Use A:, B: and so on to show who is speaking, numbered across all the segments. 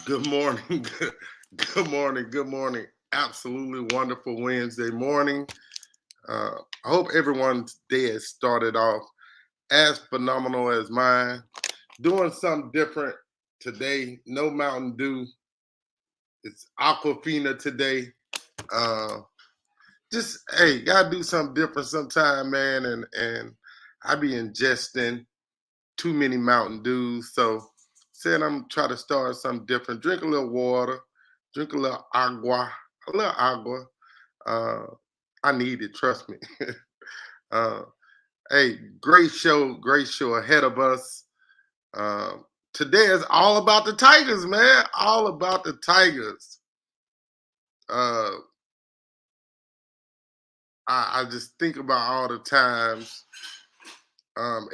A: Good morning. Good morning. Good morning. Absolutely wonderful Wednesday morning. I hope everyone's day has started off as phenomenal as mine. Doing something different today. No Mountain Dew. It's Aquafina today. Uh, just hey, gotta do something different sometime, man. And I be ingesting too many Mountain Dews. So said I'm trying to start something different. Drink a little water, drink a little agua. Uh, I need it, trust me. uh, hey, great show ahead of us. Uh, Today is all about the Tigers, man. All about the Tigers. Uh, I just think about all the times.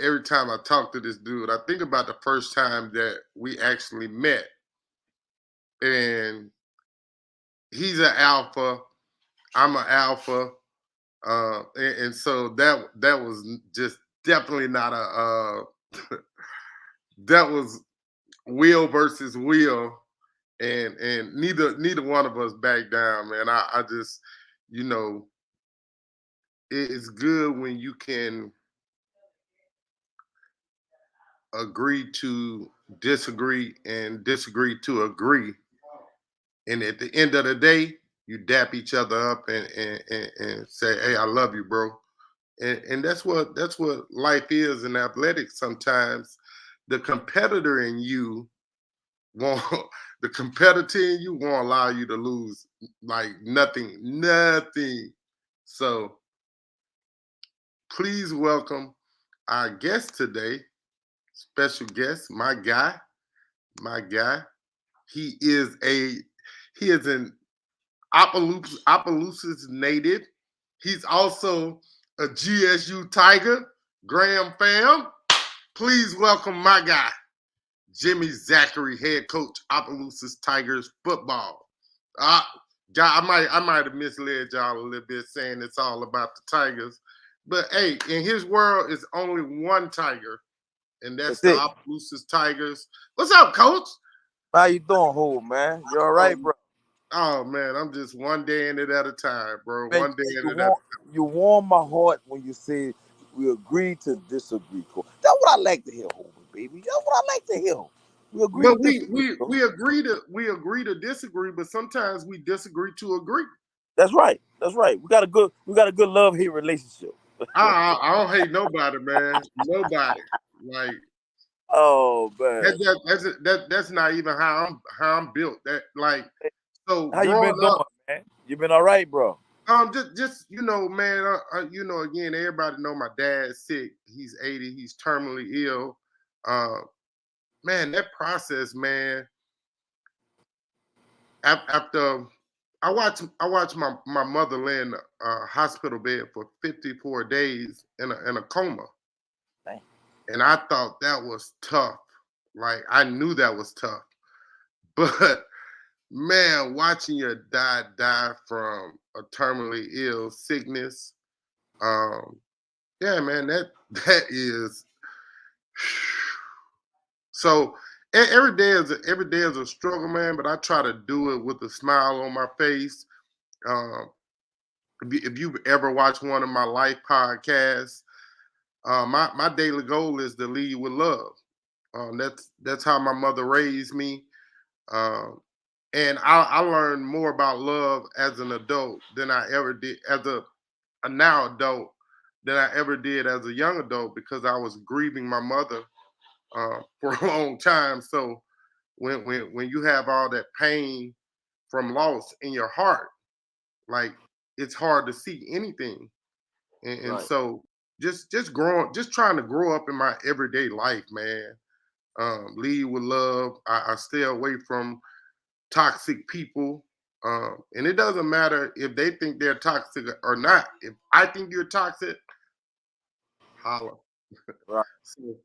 A: Every time I talk to this dude, I think about the first time that we actually met, and he's an alpha. I'm an alpha, and so that was just definitely not a that was will versus will, and neither one of us back down, man. I just you know it's good when you can agree to disagree and disagree to agree, and at the end of the day, you dap each other up and say, "Hey, I love you, bro." And that's what life is in athletics. Sometimes the competitor in you won't the competitor in you won't allow you to lose like nothing. So please welcome our guest today, special guest, my guy. He is a he is an Opelousas native. He's also a GSU Tiger. Graham fam, please welcome my guy, Jimmy Zachary, head coach, Opelousas Tigers football. Uh, I might have misled y'all a little bit saying it's all about the Tigers, but hey, in his world, it's only one Tiger, and that's
B: That's
A: the
B: it.
A: Opelousas Tigers. What's up, Coach?
B: How you doing, Ho, man? You all
A: Oh,
B: right, bro?
A: oh man, I'm just one day in it at a time, bro.
B: Man,
A: One day in
B: you
A: it at
B: warm, you warm my heart when you say we agree to disagree. Cool. That's what I like to hear, Ho, baby. That's what I like to hear. We agree to
A: But we
B: disagree.
A: we
B: Cool.
A: we agree to disagree, but sometimes we disagree to agree.
B: That's right. That's right. We got a good love hate relationship.
A: I don't hate nobody, man. Nobody. Like
B: Oh man,
A: that's not even how I'm built. That like so
B: how you
A: growing
B: been doing,
A: up,
B: man? You been all right, bro?
A: just man, again, everybody know my dad's sick. He's 80. He's terminally ill. Uh, man, that process, man. After I watched my mother lay in a hospital bed for 54 days in a coma,
B: Dang.
A: and I thought that was tough. Like I knew that was tough, but man, watching your die from a terminally ill sickness, um, yeah, man, that is so. Every day is a struggle, man. But I try to do it with a smile on my face. Um, if you've ever watched one of my life podcasts, my daily goal is to lead with love. That's how my mother raised me, um, and I learned more about love as an adult than I ever did as a now adult than I ever did as a young adult because I was grieving my mother for a long time. So when you have all that pain from loss in your heart, like it's hard to see anything. And
B: Right.
A: so just trying to grow up in my everyday life, man. Lead with love. I stay away from toxic people. And it doesn't matter if they think they're toxic or not. If I think you're toxic, holla.
B: Right.
A: So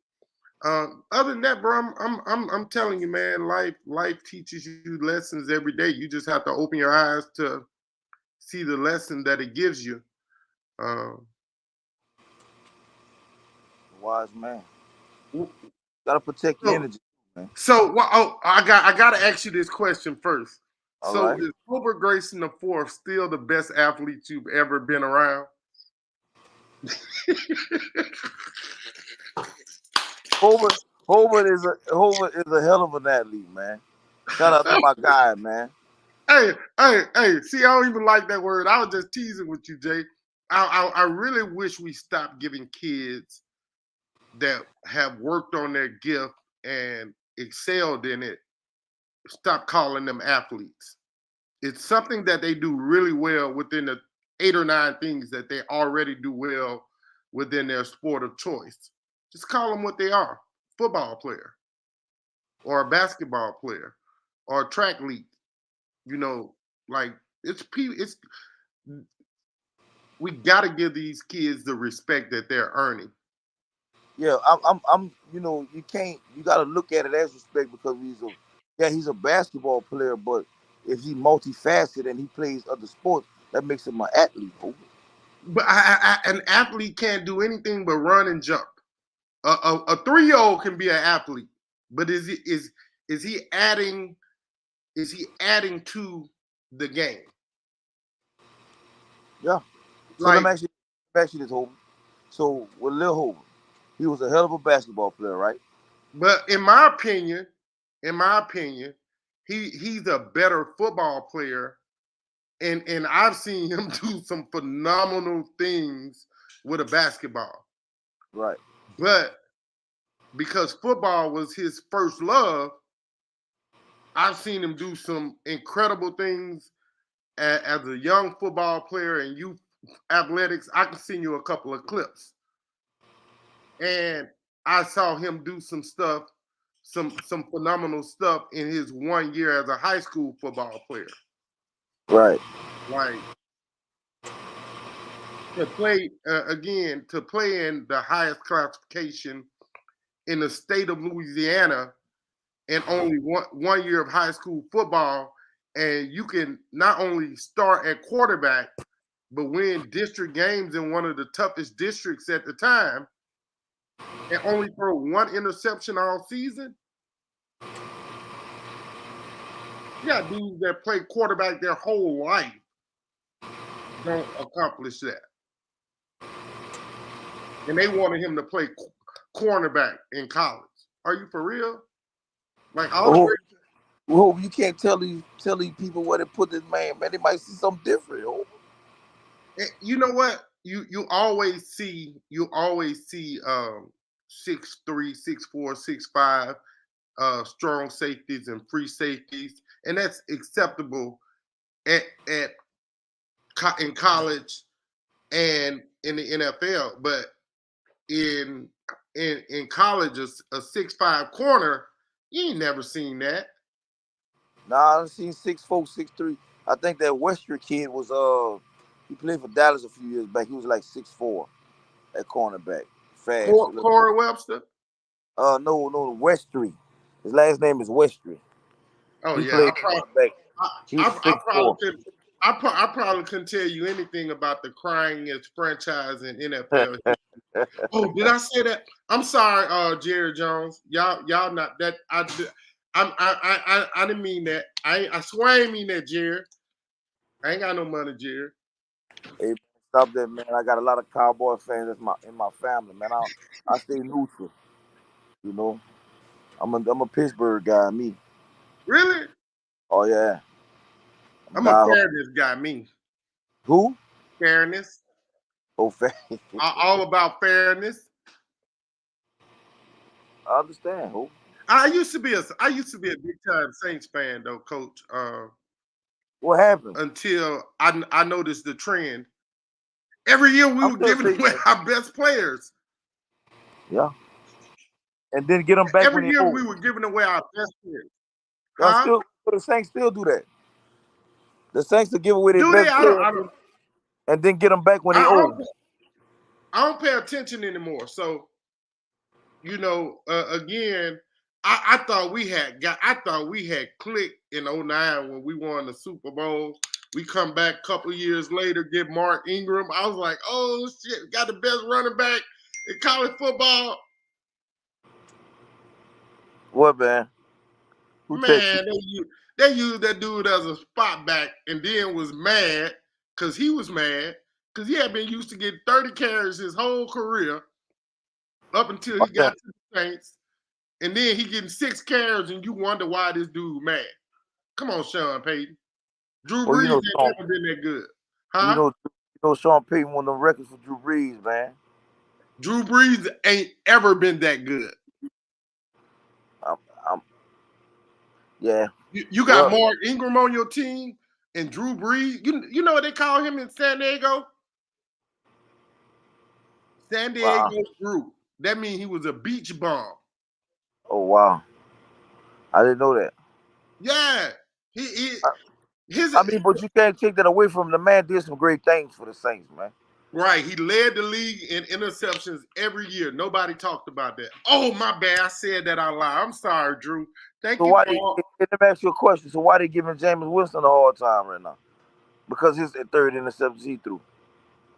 A: other than that, bro, I'm telling you, man, life teaches you lessons every day. You just have to open your eyes to see the lesson that it gives you. Um,
B: Wise man. Gotta protect your
A: so
B: energy.
A: So, well, oh, I got to ask you this question first.
B: All
A: So,
B: right.
A: is Hobart Grayson the fourth still the best athlete you've ever been around?
B: Hobart, Hobart is a hell of an athlete, man. Shout out to my guy, man.
A: Hey! See, I don't even like that word. I was just teasing with you, Jay. I really wish we stopped giving kids that have worked on their gift and excelled in it. Stop calling them athletes. It's something that they do really well within the 8 or 9 things that they already do well within their sport of choice. Just call them what they are: football player, or a basketball player, or a track lead. You know, like it's we got to give these kids the respect that they're earning.
B: Yeah, you know, you can't, you got to look at it as respect because he's a basketball player, but if he's multifaceted and he plays other sports, that makes him an athlete, Hobart.
A: But an athlete can't do anything but run and jump. A 3-year-old can be an athlete, but is he adding to the game?
B: Yeah. So
A: Like,
B: let me ask you this, Hobart. So with Lil Hobart, he was a hell of a basketball player, right?
A: but in my opinion, he's a better football player, and I've seen him do some phenomenal things with a basketball.
B: Right.
A: But because football was his first love, I've seen him do some incredible things as a young football player and youth athletics. I can send you a couple of clips, and I saw him do some stuff, some phenomenal stuff in his 1 year as a high school football player.
B: Right.
A: Like, to play again, to play in the highest classification in the state of Louisiana in only one year of high school football, and you can not only start at quarterback but win district games in one of the toughest districts at the time, and only throw one interception all season. You got dudes that play quarterback their whole life don't accomplish that, and they wanted him to play cornerback in college. Are you for real? Like, all the
B: Oh,
A: great.
B: Hobart, you can't tell these people where they put this man, man. They might see something different, Hobart.
A: You know what? You always see 6'3", 6'4", 6'5", strong safeties and free safeties, and that's acceptable at in college and in the NFL. But in in college, a 6'5" corner, you ain't never seen that.
B: Nah, I seen 6'4", 6'3". I think that Western kid was he played for Dallas a few years back. He was like 6'4" at cornerback. Fast.
A: Corey Webster.
B: No, Westry. His last name is Westry.
A: Oh
B: He
A: yeah,
B: played cornerback.
A: I,
B: He was
A: I
B: 6'4".
A: I probably couldn't tell you anything about the cryingest franchise in NFL. Oh, did I say that? I'm sorry, Jerry Jones. Y'all not that. I didn't mean that. I swear I ain't mean that, Jerry. I ain't got no money, Jerry.
B: Hey, stop that, man. I got a lot of Cowboy fans in my family, man. I stay neutral, you know. I'm a Pittsburgh guy, me.
A: Really?
B: Oh yeah, I'm
A: I'm a
B: die.
A: fairness guy. Me,
B: Who?
A: fairness.
B: Oh, fan.
A: All about fairness.
B: I understand. Who?
A: I used to be a big time Saints fan though, Coach.
B: What happened?
A: Until I noticed the trend. Every year we
B: I'm
A: were
B: still
A: giving
B: saying,
A: away our best players.
B: yeah, and then get him back when
A: Every
B: he
A: year
B: old.
A: we were giving away our best players.
B: Y'all
A: Huh?
B: still, but the Saints still do that. The Saints to give away their
A: Do they?
B: best
A: I don't.
B: player
A: I don't.
B: and then get them back when
A: I
B: they old.
A: don't, I don't pay attention anymore. So, again, I thought we had clicked in '09 when we won the Super Bowl. We come back a couple years later, get Mark Ingram. I was like, oh shit, got the best running back in college football.
B: What, man? Who text you?
A: Man, they used that dude as a spot back and then was mad because he was mad because he had been used to get 30 carries his whole career up until he got to the Saints. And then he getting 6 carries and you wonder why this dude mad. Come on, Sean Payton. Drew
B: Well,
A: Brees ain't never been that good.
B: You
A: Huh?
B: know, Sean Payton won the records for Drew Brees, man.
A: Drew Brees ain't ever been that good.
B: I'm, I'm, yeah.
A: You got
B: Well,
A: Mark Ingram on your team and Drew Brees. You know what they call him in San Diego? San
B: wow.
A: Diego Drew. That means he was a beach bum.
B: Oh, wow. I didn't know that.
A: Yeah. He
B: I,
A: his
B: I mean, but you can't take that away from him. The man did some great things for the Saints, man.
A: right. He led the league in interceptions every year. Nobody talked about that. Oh, my bad. I said that out loud. I'm sorry, Drew. Thank
B: So
A: you
B: why
A: for all.
B: let me ask you a question. So why they giving James Winston a hard time right now? Because his third interception he threw.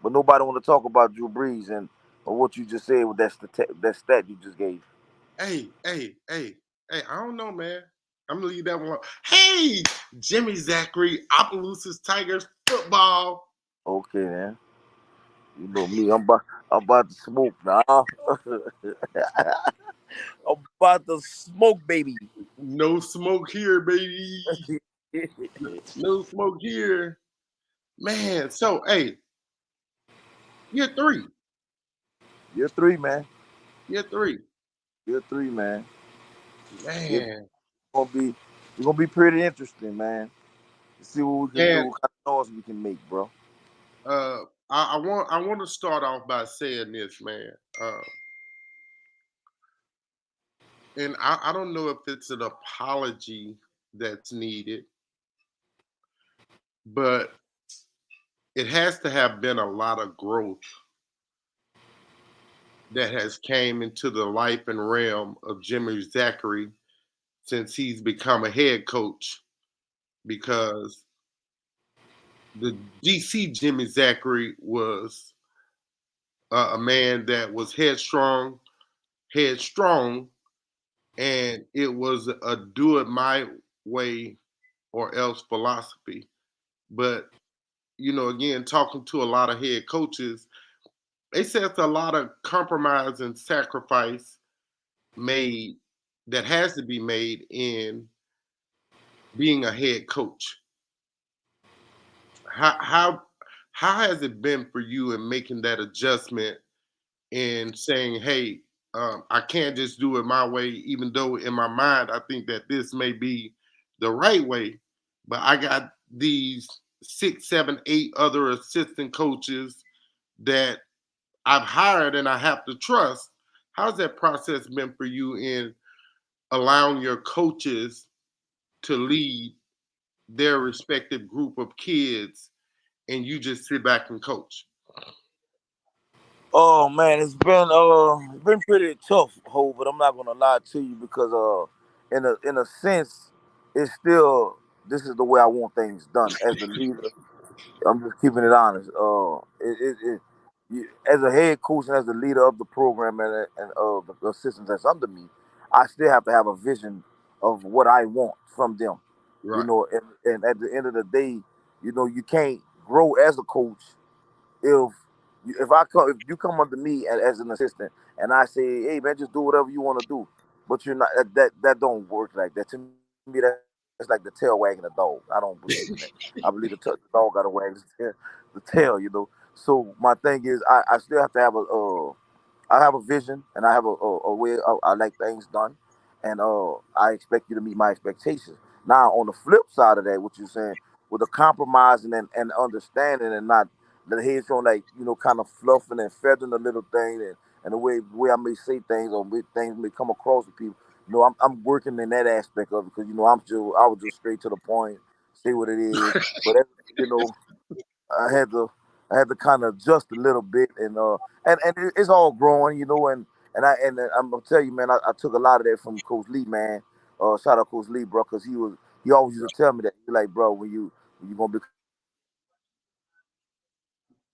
B: But nobody want to talk about Drew Brees and or what you just said with that stat you just gave.
A: Hey, I don't know, man. I'm gonna leave that one. Hey, Jimmy Zachary, Opelousas Tigers football.
B: Okay, man. You know me. I'm about to smoke now. I'm about to smoke, baby.
A: No smoke here, baby. No smoke here. Man, so hey, year three.
B: You're three, man.
A: Year three.
B: You're three, man. It's
A: Man.
B: gonna be it's gonna be pretty interesting, man. See what we can do,
A: And
B: what kind of noise we can make, bro.
A: I want to start off by saying this, man. And I don't know if it's an apology that's needed, but it has to have been a lot of growth that has came into the life and realm of Jimmy Zachary since he's become a head coach because the DC Jimmy Zachary was a man that was headstrong, and it was a do it my way or else philosophy. But again, talking to a lot of head coaches, they say it's a lot of compromise and sacrifice made that has to be made in being a head coach. How has it been for you in making that adjustment and saying, "Hey, I can't just do it my way," even though in my mind I think that this may be the right way, but I got these 6, 7, 8 other assistant coaches that I've hired and I have to trust. How's that process been for you in allowing your coaches to lead their respective group of kids and you just sit back and coach?
B: Oh man, it's been pretty tough, Ho, but I'm not gonna lie to you because in a sense, it's still this is the way I want things done as the leader. I'm just keeping it honest. As a head coach and as the leader of the program and the assistants that's under me, I still have to have a vision of what I want from them. You
A: Right.
B: know, and at the end of the day, you can't grow as a coach if if you come under me as an assistant and I say, hey man, just do whatever you want to do, but you're not that don't work like that. To me, that's like the tail wagging the dog. I don't believe in that. I believe the dog got to wag the tail. So my thing is, I still have to have I have a vision and I have a way I like things done, and I expect you to meet my expectations. Now, on the flip side of that, what you're saying with the compromising and understanding and not the heads on like kind of fluffing and feathering the little thing and the way I may say things or things may come across to people. I'm working in that aspect of it because I was just straight to the point, say what it is. But you know I had to I had to kind of adjust a little bit and it's all growing, and I'm gonna tell you, man, I took a lot of that from Coach Lee, man. Shout out Coach Lee, bro, because he always used to tell me that he like, bro, when you gonna become a head coach, you gotta have a vision.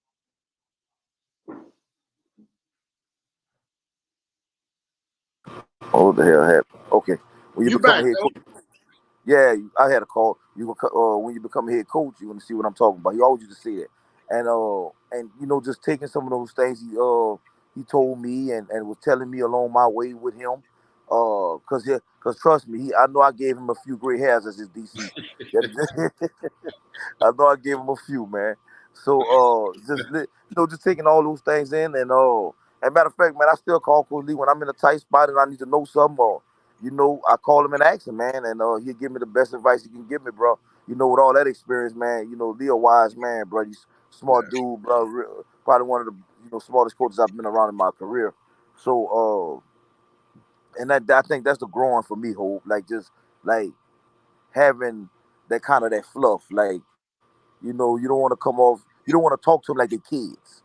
B: You gotta have a vision, and what the hell happened? Okay. When you
A: You
B: become a
A: back,
B: head coach, yeah, I had a call. When you become a head coach, you want to see what I'm talking about. He always used to say that, and just taking some of those things he told me and was telling me along my way with him, cause trust me, I know I gave him a few gray hairs as his DC. I know I gave him a few, man. So just taking all those things in, and matter of fact, man, I still call Coach Lee when I'm in a tight spot and I need to know something, or I call him and ask him, man, and he'll give me the best advice he can give me, bro. With all that experience, man, Leo wise man, bro. He's smart
A: yeah.
B: dude, bro. Probably one of the smartest coaches I've been around in my career. So and that I think that's the growing for me, Hope. Like just like having that kind of that fluff, like you don't want to come off, you don't want to talk to them like they kids.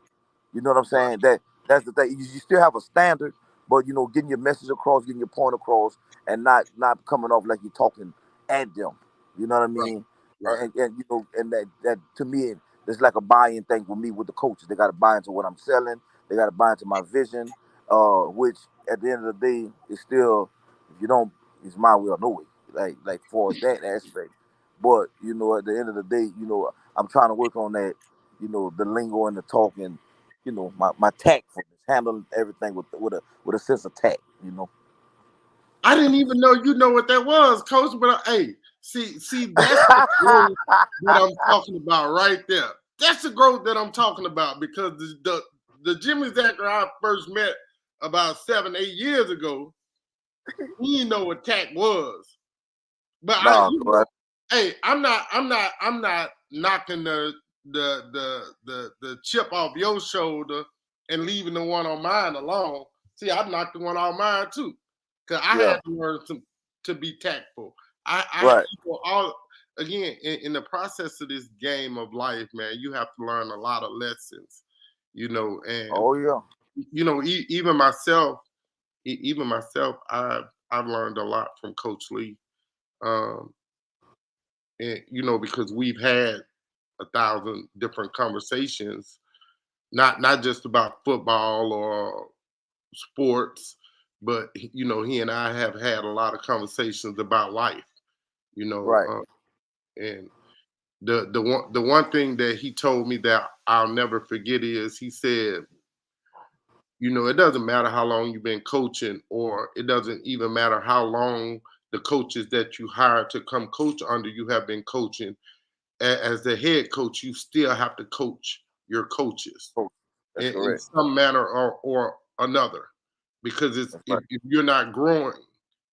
B: You know what I'm
A: Right,
B: saying? That's the thing. You still have a standard, but getting your message across, getting your point across, and not coming off like you're talking at them. You know what I
A: right,
B: mean?
A: right.
B: And and that to me, it's like a buy-in thing with me with the coaches. They got to buy into what I'm selling. They got to buy into my vision, which at the end of the day is still, if you don't, it's my way or no way. Like for that aspect. But at the end of the day, I'm trying to work on that. The lingo and the talking, my tactfulness, handling everything with a sense of tact.
A: I didn't even know you know what that was, Coach. But hey, see, that's the growth that I'm talking about right there. That's the growth that I'm talking about because the Jimmy Zachary I first met about 7-8 years ago, he didn't know what tack was. But
B: Nah, bro.
A: hey, I'm not knocking the chip off your shoulder and leaving the one on mine alone. See, I knocked the one off mine too, cause I
B: Yeah,
A: had to learn to be tactful. I
B: right.
A: all again in the process of this game of life, man. You have to learn a lot of lessons, and
B: Oh yeah.
A: even myself, even myself, I've learned a lot from Coach Lee. Um, and because we've had 1,000 different conversations, not just about football or sports, but he and I have had a lot of conversations about life. You know,
B: Right.
A: uh, and the one thing that he told me that I'll never forget is he said, it doesn't matter how long you've been coaching, or it doesn't even matter how long the coaches that you hire to come coach under you have been coaching as the head coach, you still have to coach your coaches
B: Oh, that's
A: in
B: correct.
A: some manner or another. Because
B: That's right.
A: if you're not growing,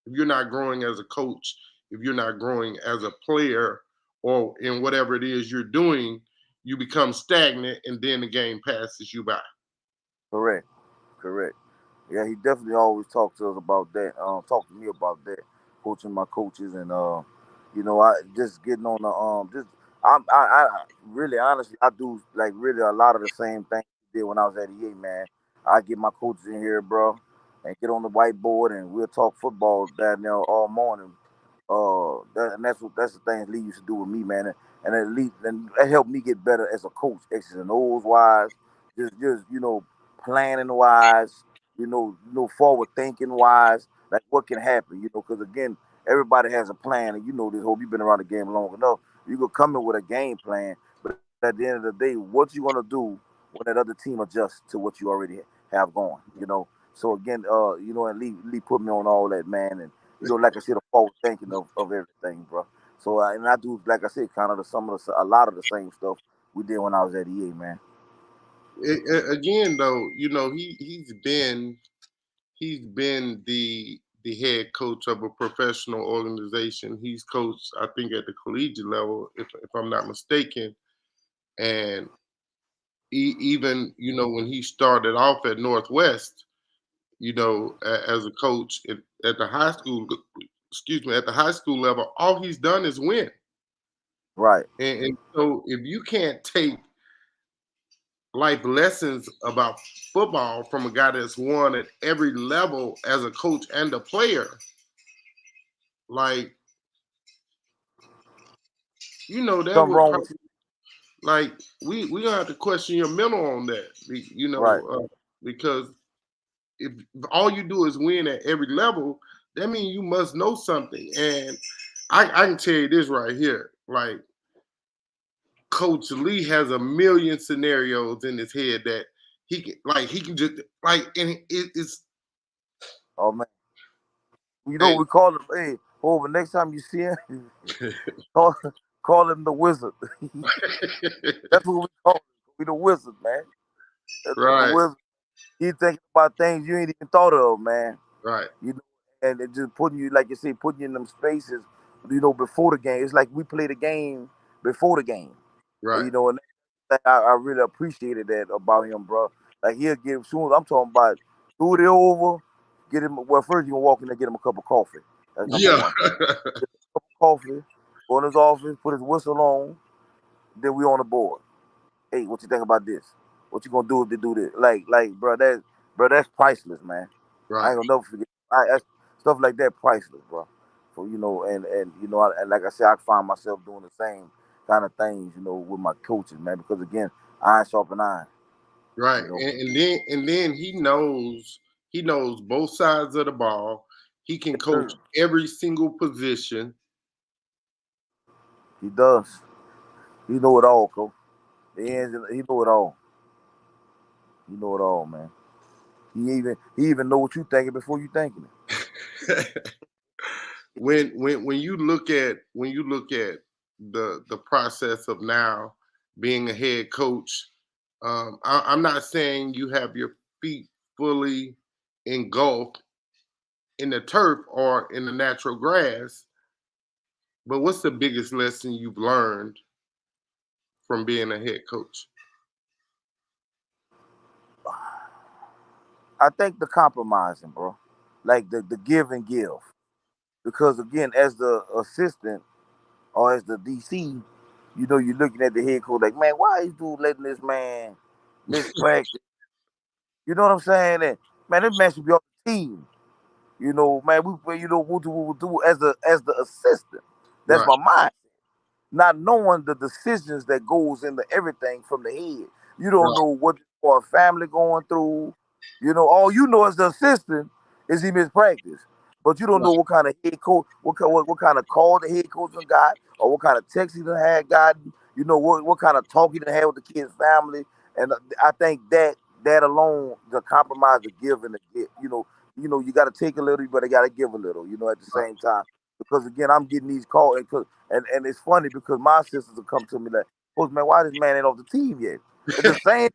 A: if you're not growing as a coach, if you're not growing as a player or in whatever it is you're doing, you become stagnant and then the game passes you by.
B: Correct. Correct. Yeah, he definitely always talked to us about that. Talk to me about that, coaching my coaches, and I just getting on the just I really honestly I do like really a lot of the same things he did when I was at EA, man. I get my coaches in here, bro, and get on the whiteboard and we'll talk football down there all morning. And that's the thing Lee used to do with me, man, and at least and that helped me get better as a coach, X's and O's wise, just planning wise, forward thinking wise, like what can happen, because again, everybody has a plan, and this whole you've been around the game long enough. You could come in with a game plan, but at the end of the day, what you gonna do when that other team adjusts to what you already have going. So again, and Lee put me on all that, man, and like I said, the forward thinking of everything, bro. So and I do, like I said, kind of a lot of the same stuff we did when I was at EA, man.
A: Again, though, he's been the head coach of a professional organization. He's coached, I think, at the collegiate level, if I'm not mistaken. And even when he started off at Northwest, as a coach at the high school, excuse me, at the high school level, all he's done is win.
B: Right.
A: And so if you can't take life lessons about football from a guy that's won at every level as a coach and a player, like that
B: Something
A: would
B: wrong
A: probably
B: with you?
A: like we gonna have to question your mental on that,
B: Right.
A: because if all you do is win at every level, that means you must know something. And I can tell you this right here. Like Coach Lee has a million scenarios in his head that he can just like and it's
B: Oh man, you know
A: hey,
B: we call him. Hey, over next time you see him, call, call him the wizard. That's what we call him. We the wizard, man. The
A: right,
B: wizard. He thinking about things you ain't even thought of, man.
A: right,
B: You know, and it just putting you, like you say, putting you in them spaces. You know, before the game, it's like we play the game before the game.
A: right.
B: You know, and I really appreciated that about him, bro. Like he'll get soon as I'm talking about do it over, get him. Well, first you can walk in and get him a cup of coffee. That's number
A: Yeah.
B: one. Cup of coffee, go in his office, put his whistle on, then we on the board. Hey, what you think about this? What you gonna do if they do this? Bro, that's priceless, man. I
A: Right,
B: ain't gonna never forget. That's, stuff like that priceless, bro. So and you know, and like I said, I find myself doing the same kind of things, you know, with my coaches, man. Because again, iron sharpen iron,
A: right.
B: you know.
A: And then he knows both sides of the ball. He can
B: Yes,
A: coach
B: sir.
A: every single position.
B: He does. He know it all, coach. He know it all. He know it all, man. He even know what you thinking before you thinking it.
A: When you look at the process of now being a head coach, I'm not saying you have your feet fully engulfed in the turf or in the natural grass, but what's the biggest lesson you've learned from being a head coach?
B: I think the compromising, bro. Like the give and give. Because again, as the assistant or as the DC, you know, you're looking at the head coach like, man, why is dude letting this man miss practice? You know what I'm saying? And man, this man should be on the team. You know, man, we do as the assistant. That's
A: Right,
B: my mind. Not knowing the decisions that goes into everything from the head. You don't
A: right,
B: know what for a family going through. You know, all you know as the assistant is he missed practice. But you don't know
A: right,
B: what kind of head coach, what kind of call the head coach done got, or what kind of text he done had gotten. You know what kind of talk he done had with the kid's family. And I think that alone, the compromise, the give and the get. You know, you got to take a little, but you got to give a little. You know, at the
A: right.
B: same time, because again, I'm getting these calls, and it's funny because my sisters will come to me like, "Coach, man, why this man ain't off the team yet?" It's the same.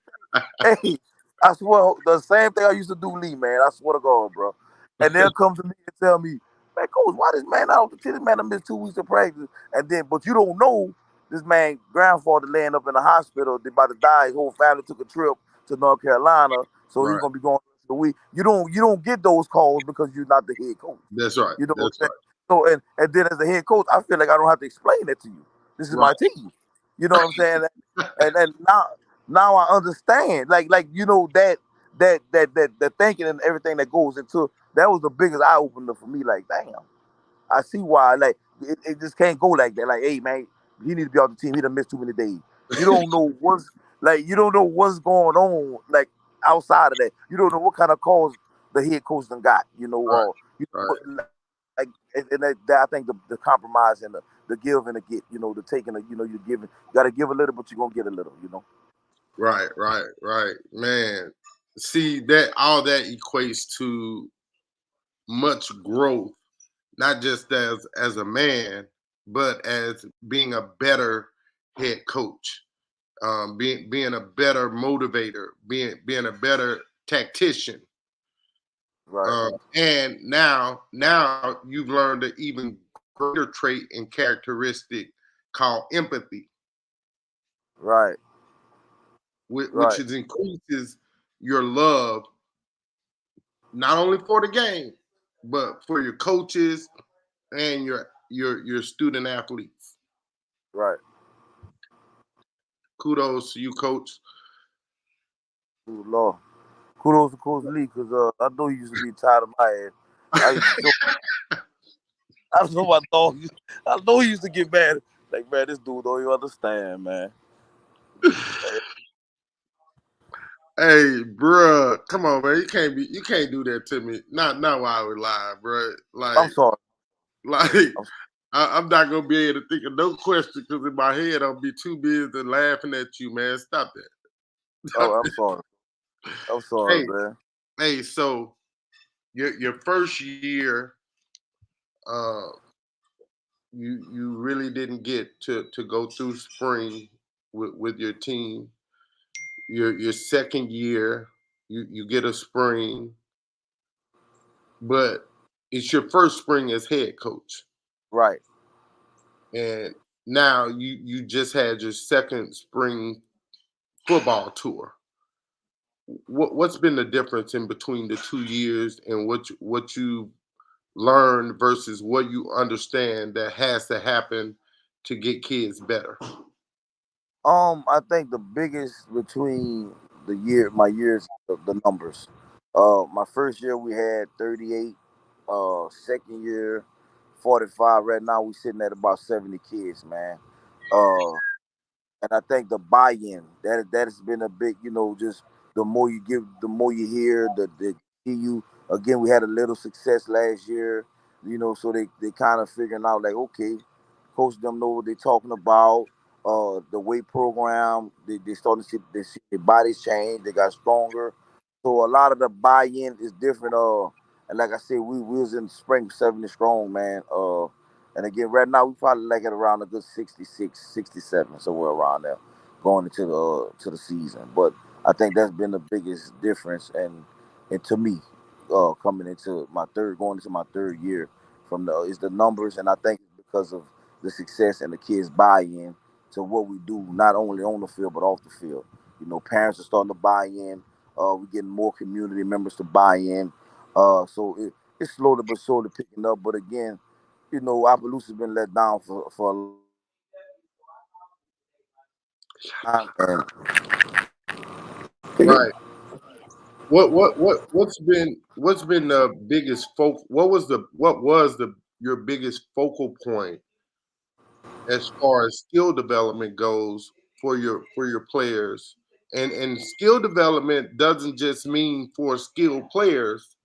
B: Hey, I swear, the same thing I used to do, Lee, man. I swear to God, bro. And they'll come to me and tell me, "Man, Coach, why this man not off the team? This man done missed 2 weeks of practice." And then, but you don't know this man grandfather laying up in the hospital, they about to die. His whole family took a trip to North Carolina, so he's
A: Right.
B: gonna be going the week. You don't get those calls because you're not the head coach.
A: That's right.
B: You know what
A: That's
B: I'm saying?
A: right.
B: So and then as a head coach, I feel like I don't have to explain that to you. This is my
A: Right.
B: team. You know what I'm saying? And now I understand. Like you know that thinking and everything that goes into that was the biggest eye opener for me. Like, damn, I see why. Like it just can't go like that. Like, hey man, he need to be off the team. He done missed too many days. You don't know what's going on like outside of that. You don't know what kind of calls the head coach done got. You know,
A: Right.
B: or
A: Right.
B: like and that I think the compromise and the give and the get. You know, the taking. You giving. You got to give a little, but you're gonna get a little. You know.
A: Right. Right. Right. Man. See that all that equates to much growth, not just as a man, but as being a better head coach, being a better motivator, being a better tactician.
B: Right.
A: And now you've learned an even greater trait and characteristic called empathy,
B: Right.
A: which
B: Right.
A: is increases your love not only for the game, but for your coaches and your student athletes.
B: Right.
A: Kudos to you, coach.
B: Ooh, Lord. Kudos to Coach Lee, because I know he used to be tired of my ass. I used to show I know my dog. I know he used to get mad. Like, man, this dude don't even understand, man.
A: Hey, bruh, come on, man. You can't do that to me. Not while we're live, bruh.
B: I'm sorry.
A: Like
B: I'm,
A: I'm not gonna be able to think of no question because in my head I'll be too busy laughing at you, man. Stop that. Stop
B: oh, I'm
A: that.
B: sorry. I'm sorry,
A: Hey,
B: man.
A: hey. So your first year, uh, you really didn't get to go through spring with your team. Your second year, you get a spring, but it's your first spring as head coach,
B: Right.
A: and now you just had your second spring football tour. What's been the difference in between the 2 years and what you learned versus what you understand that has to happen to get kids better?
B: I think the biggest between my years, the numbers. My first year we had 38. Second year, 45. Right now we sitting at about 70 kids, man. Uh, and I think the buy-in that has been a big, just the more you give, the more you hear, the see you again. We had a little success last year, so they kind of figuring out like, okay, coach them know what they're talking about. The weight program, they starting to see their bodies change. They got stronger, so a lot of the buy-in is different. And like I said, we was in spring 70 strong, man. And again, right now we probably like at around a good 66, 67, somewhere around there, going into the season. But I think that's been the biggest difference, and to me, coming into going into my third year, from the is the numbers, and I think it's because of the success and the kids' buy-in to what we do, not only on the field but off the field. Parents are starting to buy in. We're getting more community members to buy in. So it's slowly but surely picking up. But again, Opelousas been let down for a long time. And
A: Right. What's been the biggest what was the your biggest focal point as far as skill development goes for your players? And skill development doesn't just mean for skilled players.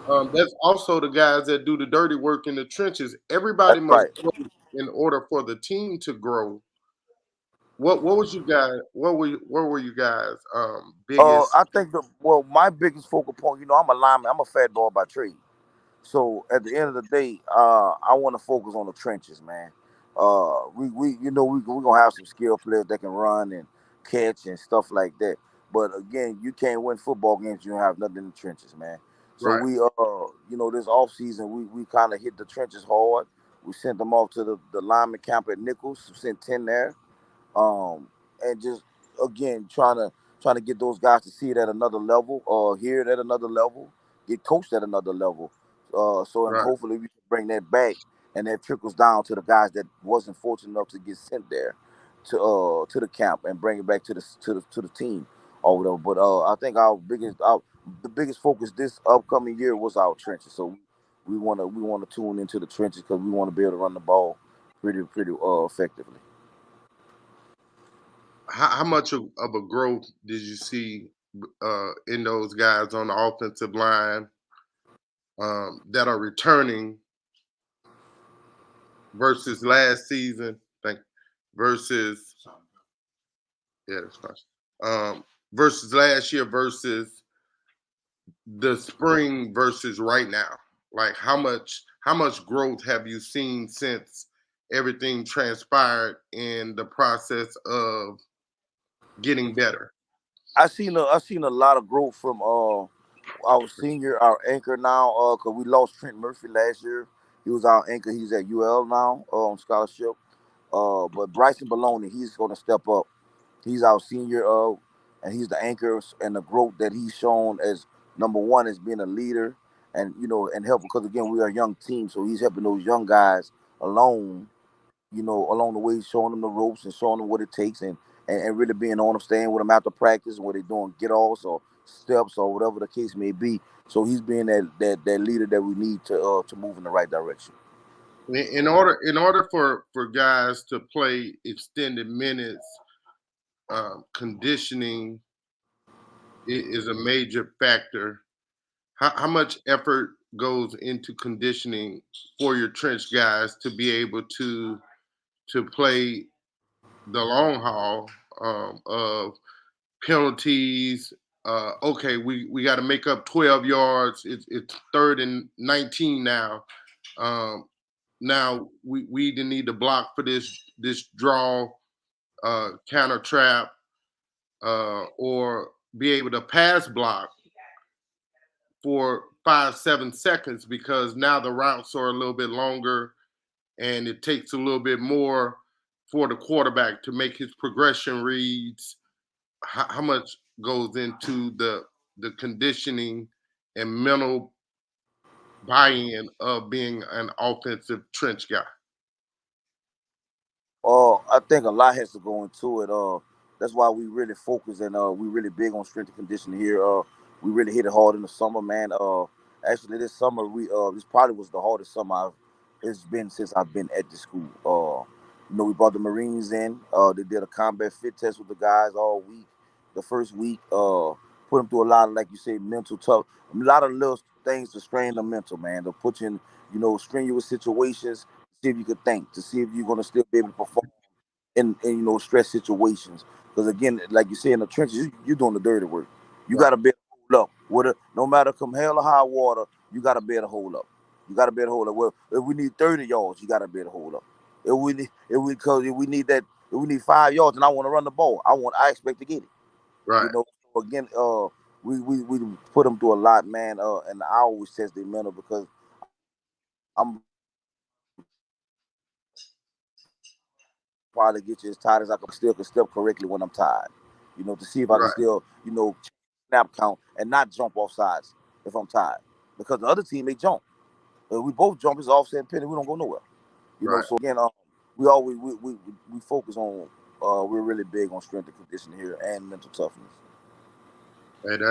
A: That's also the guys that do the dirty work in the trenches. Everybody
B: that's
A: must
B: right.
A: grow in order for the team to grow. What was you guys? What were you guys biggest?
B: I think my biggest focal point. I'm a lineman. I'm a fat boy by trade. So at the end of the day, I want to focus on the trenches, man. We gonna have some skilled players that can run and catch and stuff like that. But again, you can't win football games. If you don't have nothing in the trenches, man. So
A: Right,
B: this off season, we kind of hit the trenches hard. We sent them off to the lineman camp at Nichols. Sent 10 there, um, and just again trying to get those guys to see it at another level, or hear it at another level, get coached at another level. So and
A: right.
B: hopefully we can bring that back, and that trickles down to the guys that wasn't fortunate enough to get sent there to the camp and bring it back to the team or whatever. But I think the biggest focus this upcoming year was our trenches. So we wanna tune into the trenches because we want to be able to run the ball pretty effectively.
A: How much of a growth did you see in those guys on the offensive line that are returning versus last season? Think versus yeah, that's fine. Versus last year versus the spring versus right now. Like how much growth have you seen since everything transpired in the process of getting better?
B: I seen a lot of growth from our senior, our anchor now, cause we lost Trent Murphy last year. He was our anchor. He's at UL now, on scholarship. But Bryson Baloney, he's gonna step up. He's our senior, and he's the anchor, and the growth that he's shown as number one as being a leader, and and help, because again we are a young team, so he's helping those young guys along, along the way, showing them the ropes and showing them what it takes, and really being on them, staying with them after practice, and what they're doing, get offs or steps or whatever the case may be. So he's being that leader that we need to move in the right direction.
A: In order for guys to play extended minutes, conditioning is a major factor. How much effort goes into conditioning for your trench guys to be able to play the long haul of penalties? Okay, we got to make up 12 yards. It's third and 19 now. Um, now we either need to block for this draw, counter trap, or be able to pass block for 5-7 seconds, because now the routes are a little bit longer and it takes a little bit more for the quarterback to make his progression reads. How much goes into the conditioning and mental buy-in of being an offensive trench guy?
B: I think a lot has to go into it. That's why we really focus and we really big on strength and conditioning here. We really hit it hard in the summer, man. Actually, this summer this probably was the hardest summer it's been since I've been at the school. We brought the Marines in. They did a combat fit test with the guys all week. The first week, put them through a lot of, like you say, mental tough, a lot of little things to strain the mental, man. To put you in, strenuous situations, see if you could think, to see if you're gonna still be able to perform in stress situations. Because again, like you say, in the trenches, you're doing the dirty work. You got
A: Right,
B: to be able to hold up. No matter come hell or high water, you got to be able to hold up. You got to be able to hold up. Well, if we need 30 yards, you got to be able to hold up. If we need that, if we need 5 yards, and I want to run the ball, I expect to get it. You
A: right,
B: know. So again, we put them through a lot, man. And I always test their mental because I'm probably get you as tired as I can still can step correctly when I'm tired. To see if I can
A: right,
B: still, snap count and not jump off sides if I'm tired. Because the other team they jump. We both jump is offset and penny, we don't go nowhere.
A: right.
B: So again, we always we focus on we're really big on strength and conditioning here and mental toughness.
A: And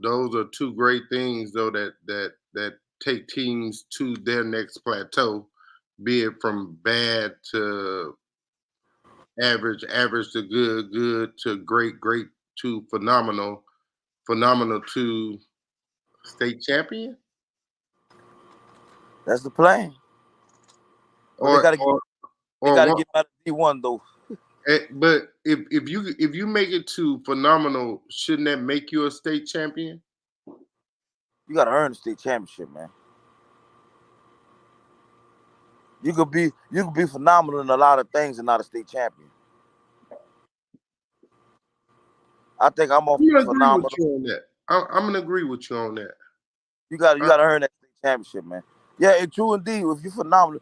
A: those are two great things though that take teams to their next plateau, be it from bad to average, average to good, good to great, great to phenomenal, phenomenal to state champion.
B: That's the plan. But
A: Or or
B: they
A: or
B: gotta
A: what?
B: get out of D1 though.
A: But if you make it to phenomenal, shouldn't that make you a state champion?
B: You gotta earn the state championship, man. You could be phenomenal in a lot of things and not a state champion. I think I'm more
A: I'm gonna agree with
B: phenomenal.
A: you on that. I'm gonna agree with you on that.
B: You
A: Uh,
B: gotta earn that state championship, man. Yeah, and true indeed. If you're phenomenal,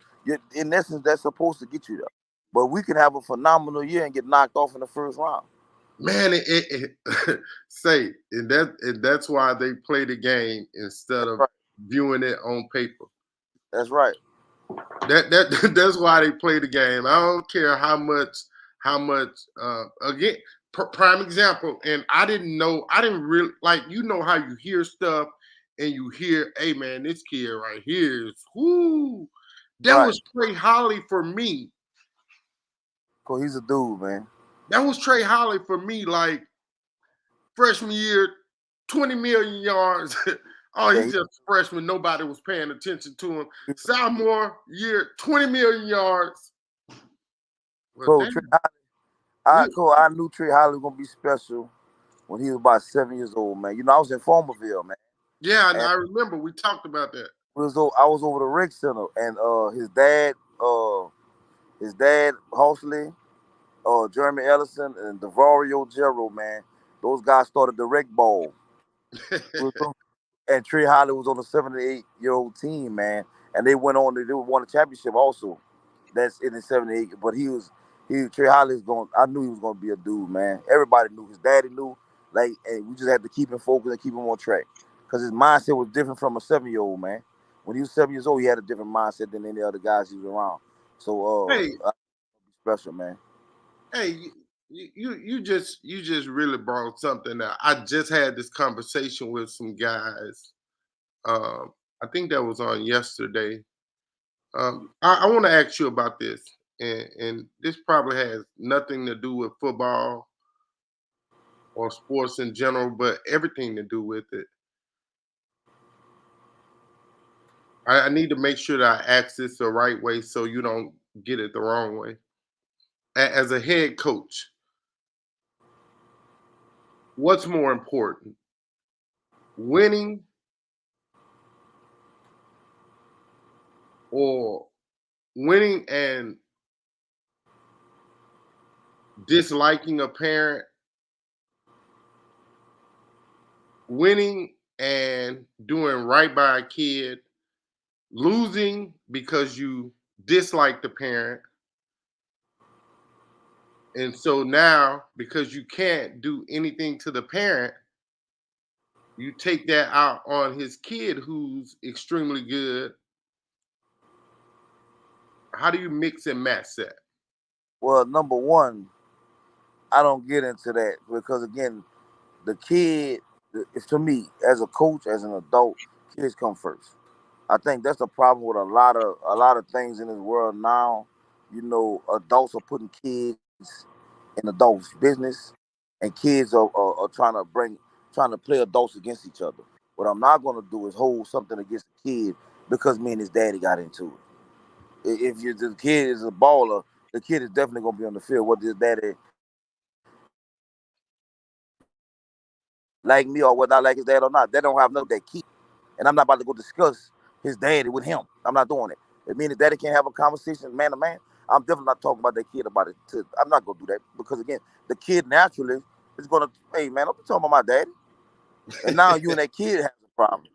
B: in essence, that's supposed to get you there. But we can have a phenomenal year and get knocked off in the first round.
A: Man, say, and that's why they play the game instead
B: That's
A: of
B: right.
A: viewing it on paper.
B: That's right.
A: That's why they play the game. I don't care how much again, prime example. And I didn't really like, how you hear stuff and you hear, hey man, this kid right here is whoo. That
B: Right.
A: was Trey Holly for me.
B: Cause he's a dude, man.
A: That was Trey Holly for me. Like freshman year, 20 million yards. Oh,
B: Yeah,
A: he's just a freshman. Nobody was paying attention to him.
B: he,
A: Sophomore year, 20 million yards. Well,
B: Cole,
A: damn. We,
B: I knew Trey Holly was gonna be special when he was about 7 years old, man. I was in Farmerville, man,
A: yeah, and
B: and
A: I remember we talked about that.
B: I was over the rec center, and his dad, Hostley, Jeremy Ellison, and Devario Gerald, man. Those guys started the rec ball. And Trey Holly was on a 7 to 8 year old team, man, and they went on. They won a championship also. That's in the 7 to 8. But Trey Holly is going. I knew he was going to be a dude, man. Everybody knew. His daddy knew. Like, and we just had to keep him focused and keep him on track because his mindset was different from a 7 year old man. When he was 7 years old, he had a different mindset than any other guys he was around. So,
A: hey,
B: special, man.
A: hey, you just really brought something out. I just had this conversation with some guys. I think that was on yesterday. I want to ask you about this, and this probably has nothing to do with football, or sports in general, but everything to do with it. I need to make sure that I ask this the right way so you don't get it the wrong way. As a head coach, what's more important, winning or winning and disliking a parent, winning and doing right by a kid, losing because you dislike the parent, and so now because you can't do anything to the parent, you take that out on his kid who's extremely good. How do you mix and match that?
B: Well, number one, I don't get into that because again, the kid, it's to me as a coach, as an adult, kids come first. I think that's the problem with a lot of things in this world now. Adults are putting kids in adults' business, and kids are trying to play adults against each other. What I'm not gonna do is hold something against the kid because me and his daddy got into it. The kid is a baller, the kid is definitely gonna be on the field. Whether his daddy like me or whether I like his dad or not, that don't have nothing to do with that kid. And I'm not about to go discuss his daddy with him. I'm not doing it. If me and his daddy can't have a conversation man to man, I'm definitely not talking about that kid about it. I'm not gonna do that because again, the kid naturally is gonna, hey man, don't be talking about my daddy. And now you and that kid have a problem.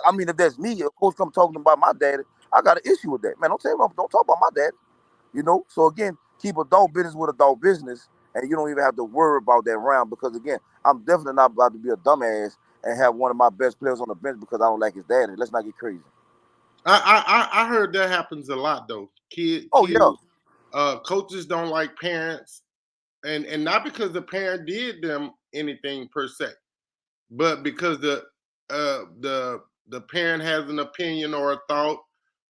B: I mean, if that's me, a coach come talking about my daddy, I got an issue with that. Man, don't talk about my daddy. So again, keep adult business with adult business, and you don't even have to worry about that round because again, I'm definitely not about to be a dumbass and have one of my best players on the bench because I don't like his daddy. Let's not get crazy.
A: I heard that happens a lot though.
B: Oh yeah.
A: Coaches don't like parents, and not because the parent did them anything per se, but because the parent has an opinion or a thought,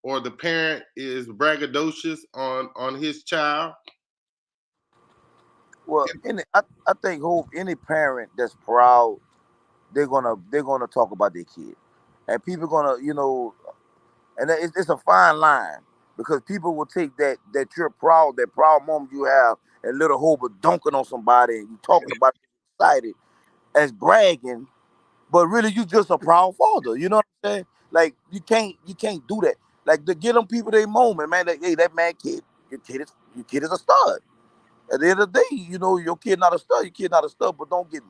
A: or the parent is braggadocious on his child.
B: Well, I think hope any parent that's proud, they're gonna talk about their kid, and people gonna and it's a fine line because people will take that you're proud, that proud moment you have, and little hope of dunking on somebody and you talking about it excited as bragging, but really you just a proud father. You know what I'm saying? Like you can't do that. Like to get them people their moment, man. Like, hey, that man kid, your kid is a stud. At the end of the day, your kid not a stud, your kid not a stud, but don't get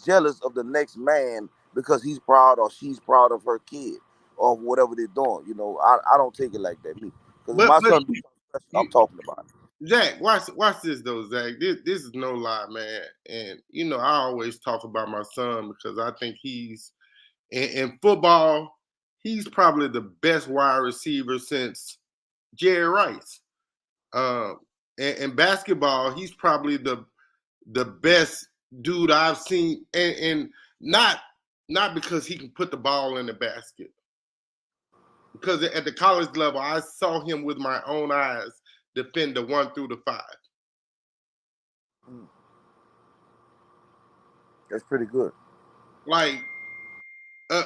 B: jealous of the next man because he's proud or she's proud of her kid or whatever they're doing. I don't take it like that, me. Because if
A: But
B: my
A: but
B: son do something special, I'm
A: you,
B: talking about it.
A: Zach, watch this though, Zach. This is no lie, man. And I always talk about my son because I think he's in football. He's probably the best wide receiver since Jerry Rice. Um, and basketball, he's probably the best dude I've seen, and not because he can put the ball in the basket. Because at the college level, I saw him with my own eyes defend the 1 through the 5.
B: Mm, that's pretty good.
A: Like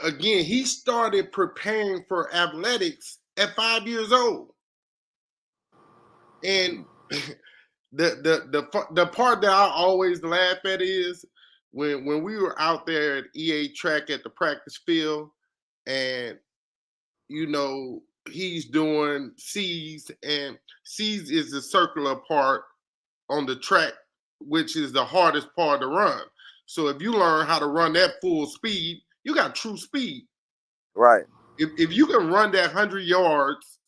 A: again, he started preparing for athletics at 5 years old, and
B: Mm,
A: the part that I always laugh at is when we were out there at EA track at the practice field, and he's doing C's, and C's is the circular part on the track, which is the hardest part to run. So if you learn how to run that full speed, you got true speed.
B: right.
A: If you can run that 100 yards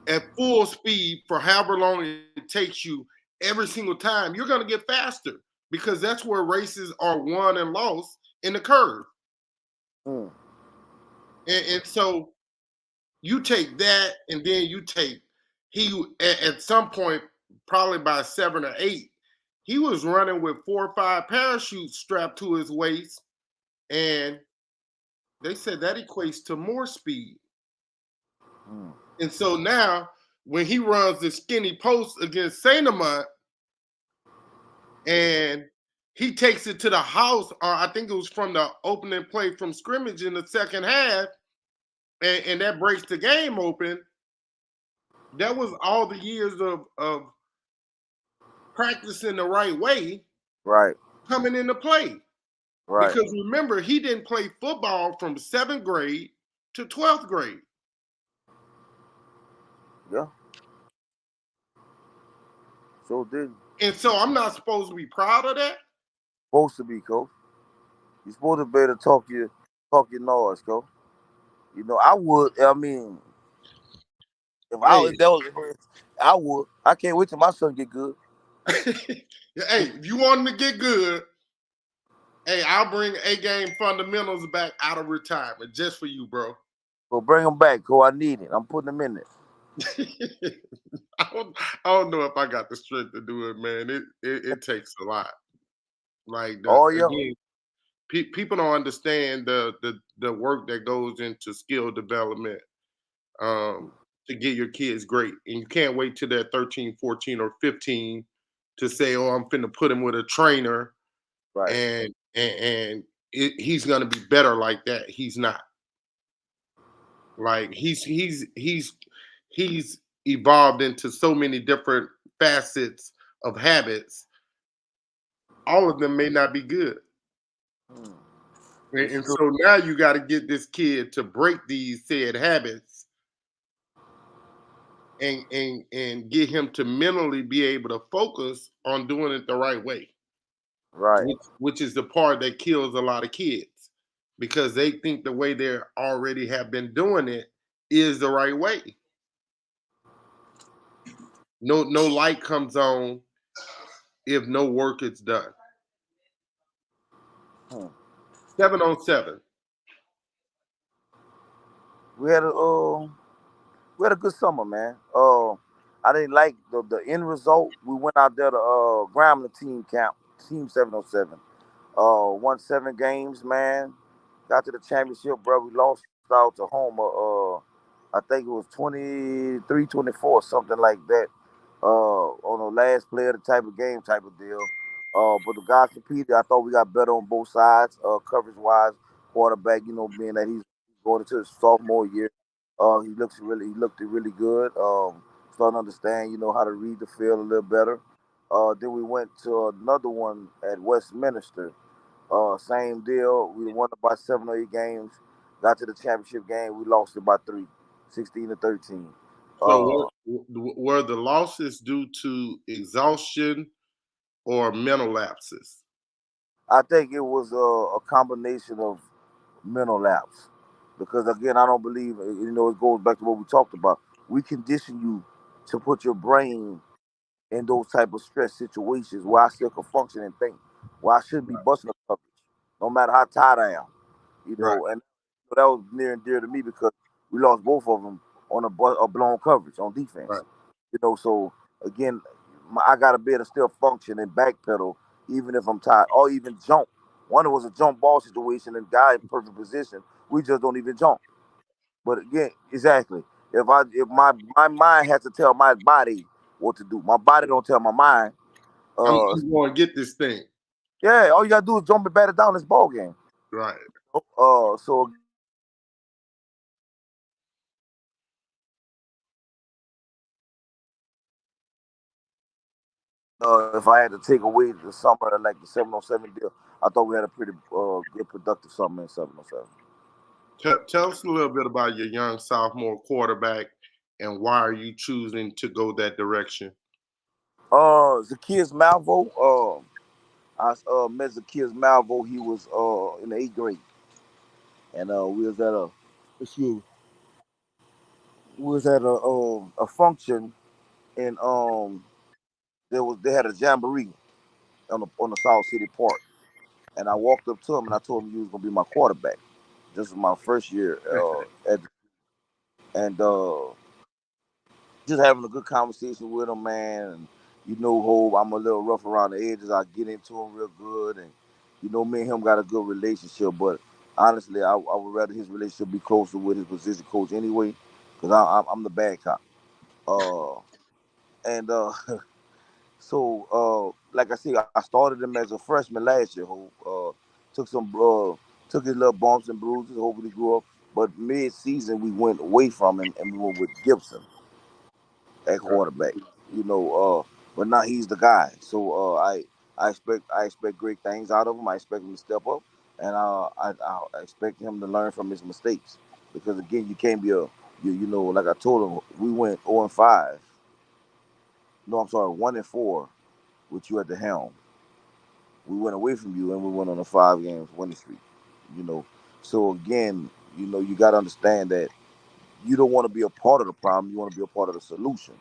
A: at full speed for however long it takes you every single time, you're going to get faster because that's where races are won and lost in the curve.
B: Mm,
A: And so you take that, and then you take at some point, probably by 7 or 8, he was running with 4 or 5 parachutes strapped to his waist, and they said that equates to more speed.
B: mm.
A: And so now, when he runs the skinny post against Saint Amant, and he takes it to the house, or I think it was from the opening play from scrimmage in the second half, and that breaks the game open. That was all the years of practicing the right way
B: Right,
A: coming into play.
B: right.
A: Because remember, he didn't play football from seventh grade to 12th grade.
B: Yeah. So did
A: And so I'm not supposed to be proud of that.
B: supposed to be, coach. You're supposed to be able to talk your noise, coach. You know, I would. I mean,
A: Hey,
B: if that was, I would. I can't wait till my son get good.
A: hey, if you want him to get good, hey, I'll bring A game fundamentals back out of retirement just for you, bro.
B: So bring him back, coach. I need it. I'm putting him in there.
A: I don't know if I got the strength to do it, man. It takes a lot. Like the
B: Oh yeah.
A: again, people don't understand the work that goes into skill development um, to get your kids great, and you can't wait till they're 13, 14, or 15 to say, "Oh, I'm finna put him with a trainer,"
B: Right.
A: and he's gonna be better like that. He's not. Like he's evolved into so many different facets of habits. All of them may not be good.
B: Hmm.
A: And,
B: It's
A: and
B: true.
A: so now you got to get this kid to break these said habits and get him to mentally be able to focus on doing it the right way,
B: Right.
A: which is the part that kills a lot of kids because they think the way they already have been doing it is the right way. No light comes on if no work is done.
B: Hmm.
A: 7 on 7.
B: We had a we had a good summer, man. I didn't like the end result. We went out there to Grambling team camp, team 707. Won 7 games, man. Got to the championship, bro. We lost out to Homer. I think it was 23-24, something like that. On the last play of the type of game, type of deal. But the guys competed. I thought we got better on both sides, coverage wise. Quarterback, being that he's going into his sophomore year, he looked really good. Starting to understand, how to read the field a little better. Then we went to another one at Westminster. Same deal. We won about 7 or 8 games. Got to the championship game. We lost it by 3, 16-13.
A: So
B: Uh,
A: were the losses due to exhaustion or mental lapses?
B: I think it was a combination of mental lapse. Because again, I don't believe, it goes back to what we talked about. We condition you to put your brain in those type of stress situations where I still can function and think, where I should be
A: Right,
B: busting the coverage, no matter how tired I am.
A: right,
B: And that was near and dear to me because we lost both of them on a blown coverage on defense.
A: right.
B: So again, I got to be able to still function and backpedal even if I'm tired, or even jump. One was a jump ball situation and guy in perfect position. We just don't even jump. But again, exactly. If my mind has to tell my body what to do, my body don't tell my mind. Uh,
A: I'm going to get this thing.
B: yeah, all you gotta do is jump and bat it down this ball game.
A: Right.
B: So again, if I had to take away the summer like the 707 deal, I thought we had a pretty good productive summer in 707.
A: Tell us a little bit about your young sophomore quarterback and why are you choosing to go that direction?
B: Zacchaeus Malvo. I met Zacchaeus Malvo. He was in the 8th grade, and we was at a excuse me, we was at a function, and they had a jamboree on the South City Park, and I walked up to him and I told him he was gonna be my quarterback. This was my first year and just having a good conversation with him, man. And Hope, I'm a little rough around the edges. I get into him real good, and me and him got a good relationship. But honestly, I would rather his relationship be closer with his position coach anyway, because I'm the bad cop. Uh, and So, like I said, I started him as a freshman last year. Who took some took his little bumps and bruises. Hopefully, grew up. But mid-season, we went away from him and we went with Gibson at quarterback. You know, but now he's the guy. So I expect great things out of him. I expect him to step up, and I expect him to learn from his mistakes. Because again, you can't be you know, like I told him, we went 0-5. No, I'm sorry, 1-4 with you at the helm. We went away from you and we went on a 5 games winning streak. You know, so again, you know, you got to understand that you don't want to be a part of the problem. You want to be a part of the solution.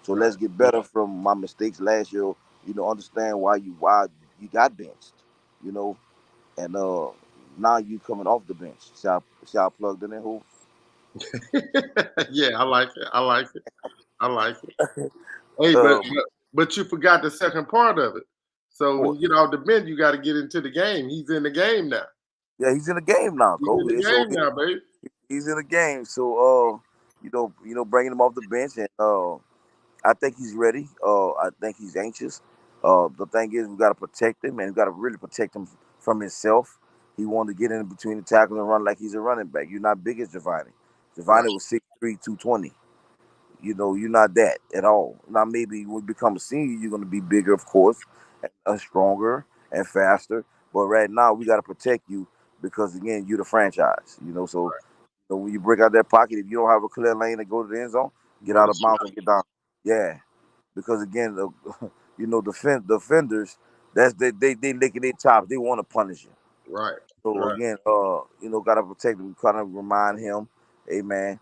B: So
A: Right.
B: let's get better from my mistakes last year. You know, understand why you got benched. You know, and now you coming off the bench. See how I plugged in there, who?
A: Yeah, I like it. I like it. I like it. Hey, but,
B: Of
A: but but you forgot the second part of it. So when
B: course.
A: you get off the bench, you got to get into the game. He's in the game now.
B: Yeah, he's in the game now,
A: He's in
B: coach.
A: the
B: So
A: game now, baby.
B: he's in the game. So bringing him off the bench, and I think he's ready. I think he's anxious. The thing is, we got to protect him, and we got to really protect him from himself. He wanted to get in between the tackles and run like he's a running back. You're not big as Giovanni.
A: Right,
B: Giovanni was 6'3", 220. You know, you're not that at all. Now, maybe when you become a senior, you're going to be bigger, of course, and stronger and faster. But right now, we got to protect you because, again, you're the franchise. You know, so when you break out that pocket, if you don't have a clear lane to go to the end zone, get
A: go
B: out
A: to
B: of bounds
A: shot.
B: and get down. Yeah, because again, defenders, they licking their chops. They want to punish you.
A: Right,
B: So
A: right,
B: again, gotta protect him. Kind of remind him, hey man,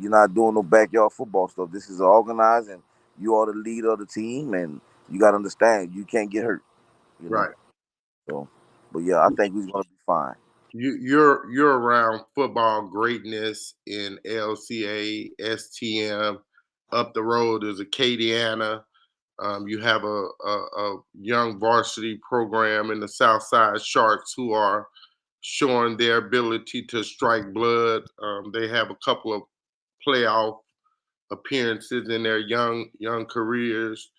B: you're not doing no backyard football stuff. This is organized, and you are the leader of the team, and you gotta understand you can't get hurt. You know.
A: right.
B: So, but yeah, I think he's gonna be fine.
A: You're around football greatness in LCA, STM. Up the road is Acadiana. You have a young varsity program in the Southside Sharks who are showing their ability to strike blood. They have a couple of playoff appearances in their young careers.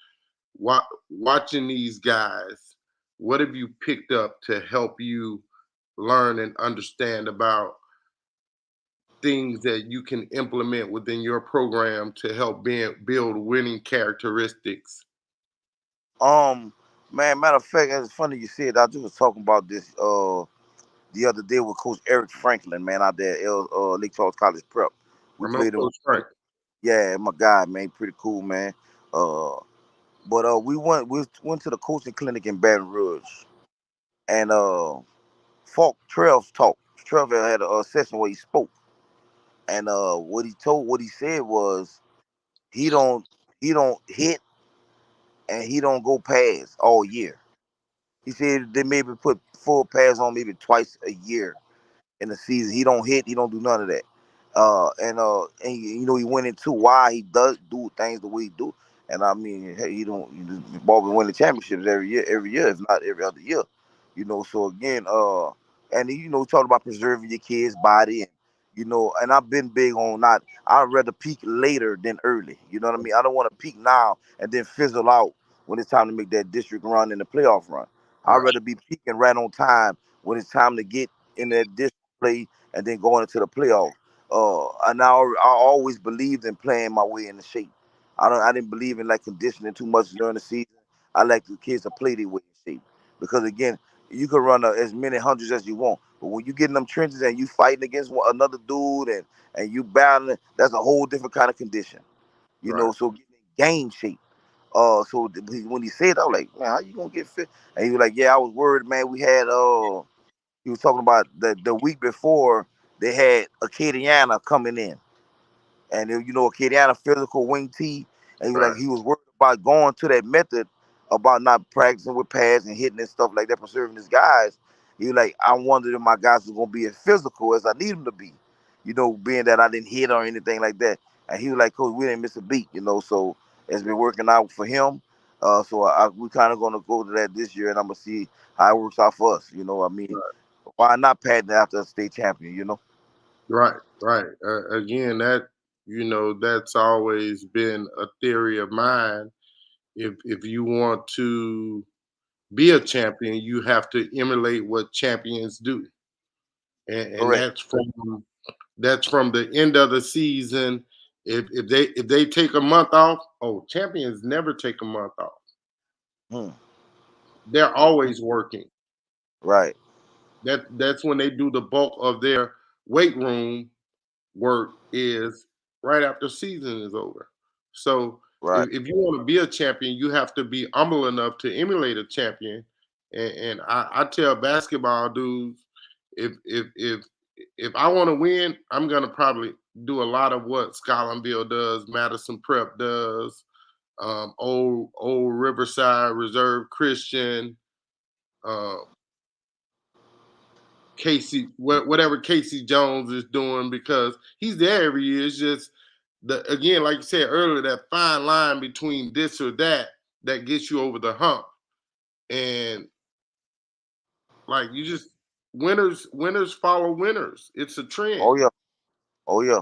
A: Watching these guys, what have you picked up to help you learn and understand about things that you can implement within your program to help build winning characteristics?
B: Um, man, matter of fact, it's funny you said. I just was talking about this the other day with Coach Eric Franklin, man, out there at Lake Charles College Prep. We
A: I know
B: played him.
A: Coach Frank.
B: Yeah, my guy, man, pretty cool, man. Uh, but we went to the coaching clinic in Baton Rouge, and Falk Trev talked. Trev had a session where he spoke, and what he said was he don't he don't hit and he don't go past all year. He said they maybe put full pass on maybe twice a year in the season. He don't hit. He don't do none of that. He went into why he does do things the way he do. And I mean, hey, he don't. The ball been winning championships every year, if not every other year. You know. So again, and talking about preserving your kid's body, and and I've been big on not. I'd rather peak later than early. You know what I mean? I don't want to peak now and then fizzle out when it's time to make that district run and the playoff run. I'd
A: Right,
B: rather be peaking right on time when it's time to get in that district play and then going into the playoff. And I always believed in playing my way into shape. I didn't believe in like conditioning too much during the season. I like the kids to play their way in shape because again, you can run as many hundreds as you want, but when you get in them trenches and you fighting against another dude and you battling, that's a whole different kind of condition.
A: right,
B: So getting in game shape. When he said, I was like, man, how you gonna get fit? And he was like, yeah, I was worried, man. He was talking about the week before they had Acadiana coming in, and Acadiana physical wing T, and
A: right,
B: he was worried about going to that method about not practicing with pads and hitting and stuff like that, preserving his guys. He was like, I wondered if my guys was gonna be as physical as I need them to be, being that I didn't hit or anything like that. And he was like, Coach, we didn't miss a beat, so it's been working out for him. We kind of gonna go to that this year, and I'm gonna see how it works out for us. I mean, why not patent after a state champion?
A: right, right. Again, that's always been a theory of mine If you want to be a champion, you have to emulate what champions do, and
B: Correct.
A: that's from the end of the season. If they take a month off, oh, champions never take a month off.
B: Hmm.
A: They're always working.
B: Right.
A: That's when they do the bulk of their weight room work is right after season is over. So
B: Right.
A: if you want to be a champion, you have to be humble enough to emulate a champion. And I tell basketball dudes, if if if if I want to win, I'm gonna probably do a lot of what Scotlandville does, Madison Prep does, old Riverside Reserve Christian, uh, Casey, whatever Casey Jones is doing, because he's there every year. It's just the again, like you said earlier, that fine line between this or that that gets you over the hump. And like you just winners follow winners. It's a trend.
B: Oh yeah. Oh yeah.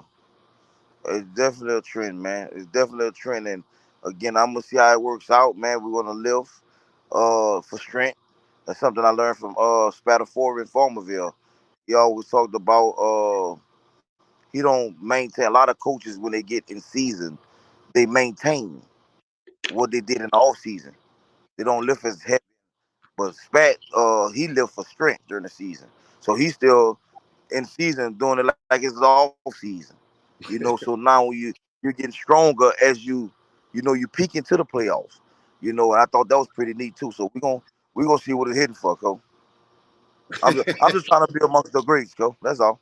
B: It's definitely a trend, man. It's definitely a trend, and again, I'm gonna see how it works out, man. We're gonna live for strength. That's something I learned from Spatafor in Farmerville. He always talked about he don't maintain. A lot of coaches when they get in season, they maintain what they did in the off season. They don't lift as heavy. But Spat, he lived for strength during the season, so he's still in season doing it like it's off season. So now when you're getting stronger as you peak into the playoffs. And I thought that was pretty neat too. So we gonna see what it's hitting for, co. I'm just trying to be amongst the greats, co. That's all.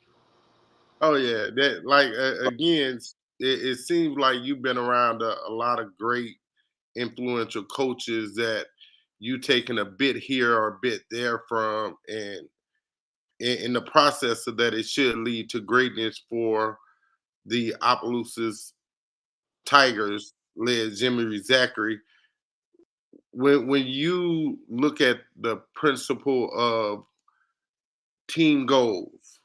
A: Oh yeah, that like again, it seems like you've been around a lot of great influential coaches that you taking a bit here or a bit there from, and in the process of that, it should lead to greatness for the Opelousas Tigers, led Jimmy Zachary. When you look at the principle of team goals,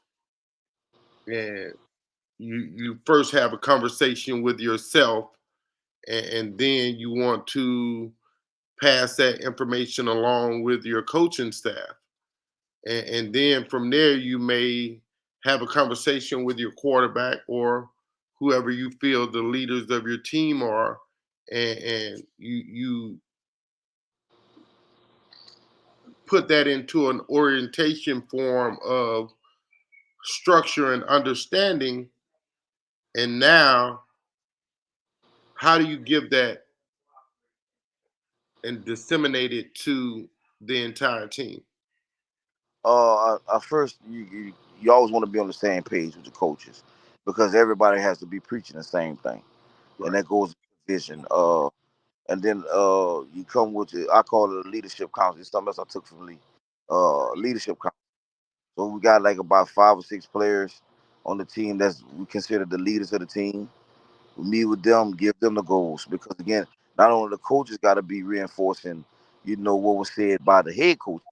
A: and you first have a conversation with yourself, and then you want to pass that information along with your coaching staff, and then from there you may have a conversation with your quarterback or whoever you feel the leaders of your team are, and you put that into an orientation form of structure and understanding. And now, how do you give that and disseminate it to the entire team?
B: First you always want to be on the same page with the coaches because everybody has to be preaching the same thing, and
A: Right.
B: that goes with vision. And then you come with it. I call it a leadership council. It's something else I took from Lee. Leadership council. So we got like about 5 or 6 players on the team that's we consider the leaders of the team. We meet with them, give them the goals because again, not only the coaches got to be reinforcing, what was said by the head coach.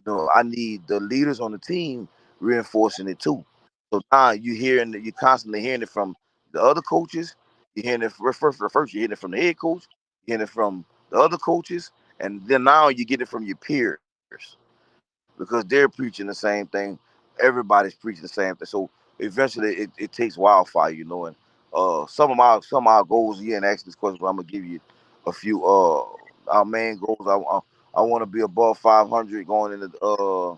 B: I need the leaders on the team reinforcing it too. So now you're constantly hearing it from the other coaches. You're hearing it first. You're hearing it from the head coach. You're hearing it from the other coaches, and then now you get it from your peers because they're preaching the same thing. Everybody's preaching the same thing. So eventually, it takes wildfire. And some of our goals. You didn't ask this question, but I'm gonna give you a few. Our main goals. I want to be above 500 going into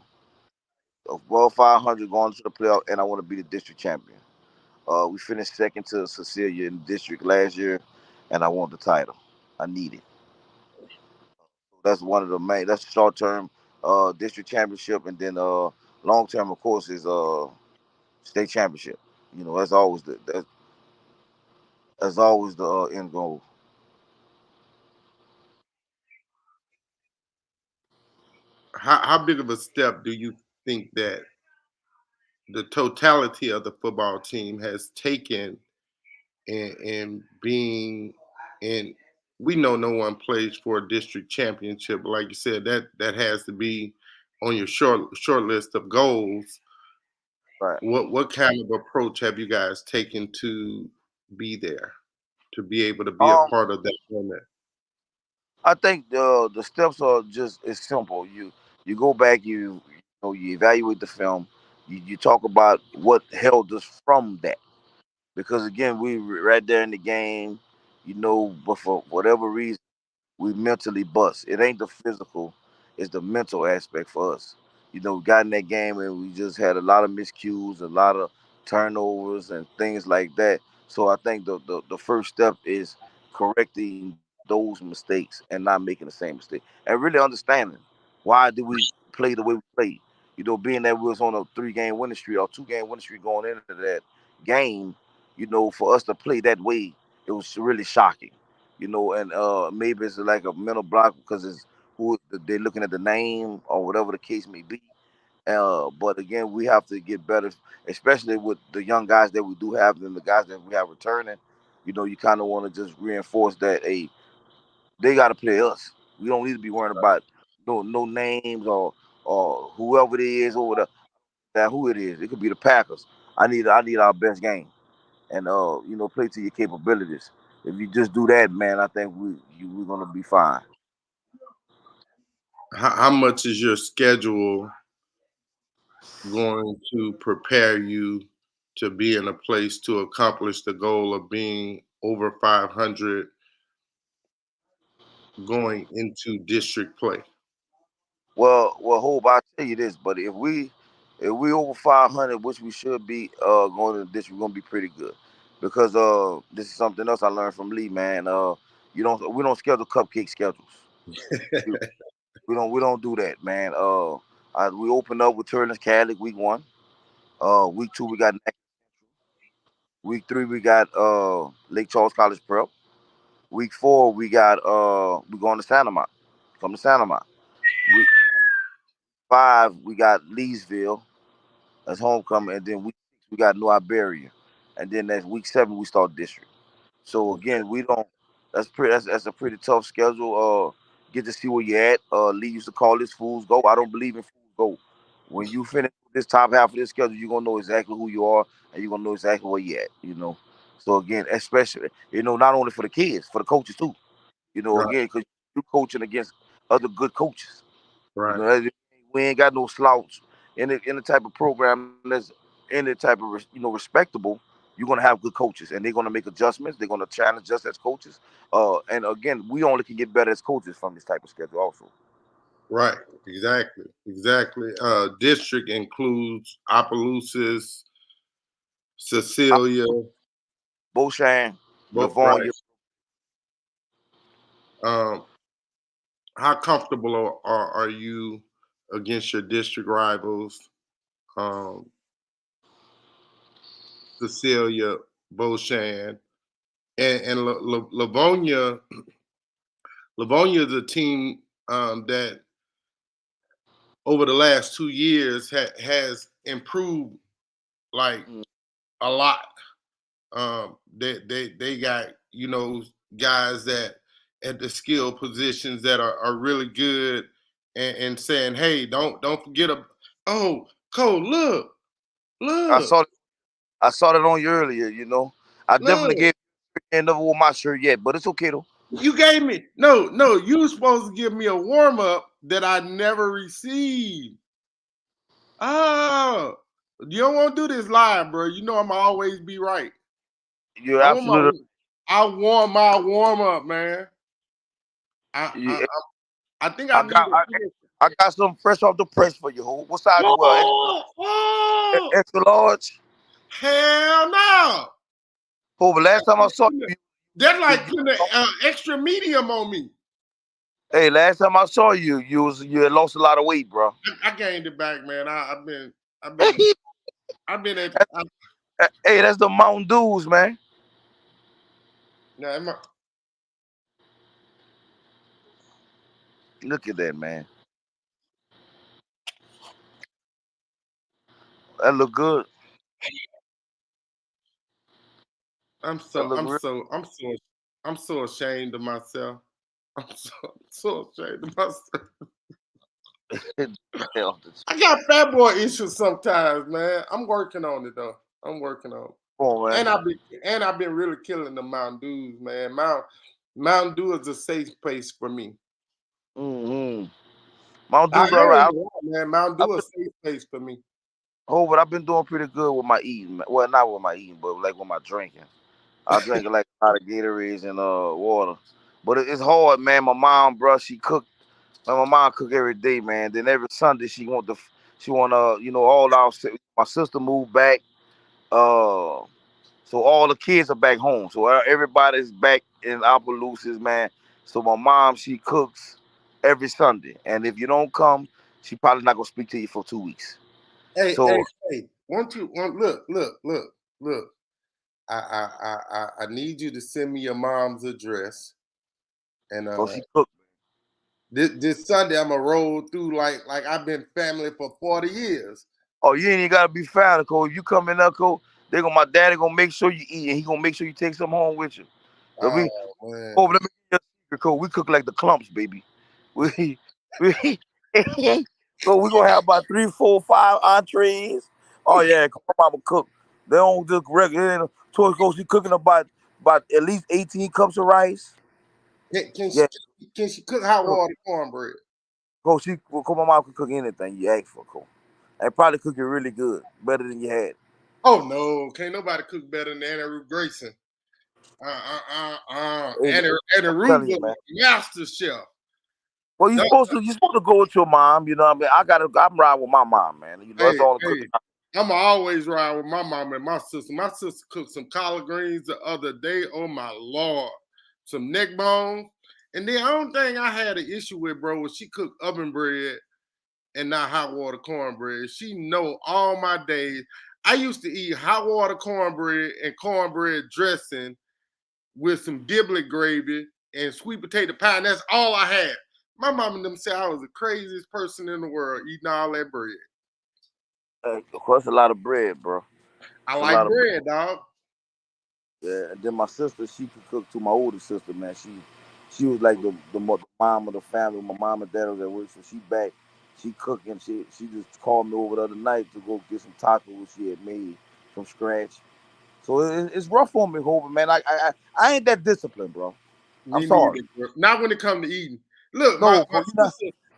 B: above 500 going to the playoff, and I want to be the district champion. We finished second to Cecilia in district last year, and I want the title. I need it. That's one of the main. That's short term, district championship, and then long term, of course, is state championship. That's always the end goal.
A: How big of a step do you think that the totality of the football team has taken in being in? We know no one plays for a district championship, but like you said, that has to be on your short list of goals.
B: Right.
A: What kind of approach have you guys taken to be there, to be able to be a
B: Um.
A: part of that moment?
B: I think the steps are just as simple. You go back, you evaluate the film, you talk about what held us from that. Because again, we were right there in the game, but for whatever reason we mentally bust. It ain't the physical, it's the mental aspect for us. We got in that game and we just had a lot of miscues, a lot of turnovers and things like that. So I think the first step is correcting those mistakes and not making the same mistake. And really understanding why did we play the way we played. Being that we was on a 3-game winning streak or 2-game winning streak going into that game, for us to play that way, it was really shocking. And maybe it's like a mental block because it's who they're looking at the name or whatever the case may be. But again, we have to get better, especially with the young guys that we do have and the guys that we have returning. You kind of want to just reinforce that they got to play us. We don't need to be worrying about no names or whoever it is or whatever, that who it is. It could be the Packers. I need our best game and play to your capabilities. If you just do that, man, I think we're gonna be fine.
A: How much is your schedule going to prepare you to be in a place to accomplish the goal of being over 500 going into district play?
B: Well, Hope, I'll tell you this, but if we over 500, which we should be, going to this, we're gonna be pretty good, because this is something else I learned from Lee, man. We don't schedule cupcake schedules. We, we don't do that, man. We open up with Turner's Catholic week 1. Week 2 we got week 3 we got Lake Charles College Prep. Week 4 we going to Santa Mont. Come to Santa Mont. Week 5 we got Leesville as homecoming, and then week 6 we got New Iberia, and then that's week 7 we start district. So again, we don't. That's a pretty tough schedule. Get to see where you're at. Lee used to call this fool's go. I don't believe in fool's go. When you finish this top half of this schedule, you're gonna know exactly who you are, and you're gonna know exactly where you at. So again, especially not only for the kids, for the coaches too.
A: Right,
B: Again, because you're coaching against other good coaches.
A: right,
B: We ain't got no slouch in the type of program that's any type of respectable. You're gonna have good coaches, and they're gonna make adjustments. They're gonna challenge us as coaches. And again, we only can get better as coaches from this type of schedule, also.
A: right. Exactly, exactly. District includes Opelousas, Cecilia,
B: Beauchamp,
A: both right.
B: Livonia.
A: Um, how comfortable are you against your district rivals, um, Cecilia, Beauchamp, and Livonia? Livonia is a team that over the last 2 years has improved like
B: Mm,
A: a lot. They got guys that at the skill positions that are really good, and saying, hey, don't forget a oh Cole,
B: I
A: look
B: saw I saw that on you earlier. I definitely
A: look
B: gave never wore my shirt yet, but it's okay though.
A: you gave me no you were supposed to give me a warm-up that I never received. Oh, you don't want to do this live, bro. You know I'm always be right.
B: You're
A: I want
B: absolutely.
A: I want my warm-up, man. I I
B: You,
A: I think I
B: I
A: need
B: got
A: a
B: I, I got something fresh off the press for you. Ho. What size you wear?
A: oh, oh,
B: Extra large.
A: hell no.
B: Ho, but last time I saw you,
A: They're
B: you,
A: like
B: you
A: putting an extra medium on me.
B: hey, last time I saw you, you had lost a lot of weight, bro.
A: I gained it back, man. I've been I've been at
B: Hey, that's the Mountain Dews, man.
A: yeah,
B: Look at that, man. That look good.
A: I'm
B: That
A: so
B: look
A: I'm
B: real.
A: so I'm so I'm so ashamed of myself. I'm so ashamed of myself.
B: Hell,
A: I got fat boy issues sometimes, man. I'm working on it though. I'm working on it.
B: come on, man.
A: And I've been really killing the Mountain Dews, man. Mountain Dew is a safe place for me.
B: Mm-hmm. Mountain
A: I
B: Dew's all right.
A: ain't gonna lie, man. Mountain
B: I've
A: Dew a
B: been,
A: safe place for me.
B: but I've been doing pretty good with my eating. Well, not with my eating, but like with my drinking. I drink like a lot of Gatorades and water. But it's hard, man. My mom, bro, she cooked. My mom cook every day, man. Then every Sunday she want all our my sister moved back. Uh, so all the kids are back home. So everybody's back in Opelousas, man. So my mom, she cooks every Sunday, and if you don't come, she probably not gonna speak to you for 2 weeks.
A: Hey, hey,
B: So
A: hey! Look. I need you to send me your mom's address, and
B: so she cooked.
A: this Sunday I'm gonna roll through like I've been family for 40 years.
B: Oh, you ain't even gotta be found, Cole. If you come in there, Cole, my daddy gonna make sure you eat, and he gonna make sure you take some home with you. Cause
A: Oh man,
B: let me get you a secret, Cole. We cook like the clumps, baby. We, we, we gonna have about 3, 4, 5 entrees. Oh yeah, my mama cook. They don't just regular. Toy Coach, she cooking about at least 18 cups of rice.
A: can, can
B: Yeah,
A: she can she cook hot
B: cook.
A: water cornbread?
B: Coach, my mom can cook anything you ask for, Cole. And probably cook it really good, better than you had.
A: Oh no, can't nobody cook better than Anna Ruth Grayson.
B: Hey,
A: Anna
B: I'm
A: Ruth
B: telling you,
A: was
B: man.
A: a master chef.
B: Well,
A: No,
B: you're supposed to go with your mom. You know what I mean? I'm riding with my mom, man. You know that's
A: hey,
B: all the
A: hey,
B: cooking.
A: I'm always ride with my mom and my sister. My sister cooked some collard greens the other day. Oh my lord, some neck bones. And the only thing I had an issue with, bro, was she cooked oven bread and not hot water cornbread. She know all my days. I used to eat hot water cornbread and cornbread dressing with some giblet gravy and sweet potato pie. And that's all I had. My mom and them said I was the craziest person in the world eating all that bread.
B: Of course, a lot of bread, bro.
A: I
B: It's a
A: like
B: lot of bread.
A: bread, dog.
B: Yeah. And then my sister, she could cook to my older sister, man. She was like the mom of the family. My mom and dad was at work, so she back. She cooking. She just called me over the other night to go get some tacos she had made from scratch. So it's rough on me, Hobie, man. I ain't that disciplined, bro. I'm
A: Me
B: sorry.
A: neither, bro. Not when it comes to eating. Look,
B: No, Cole, you not.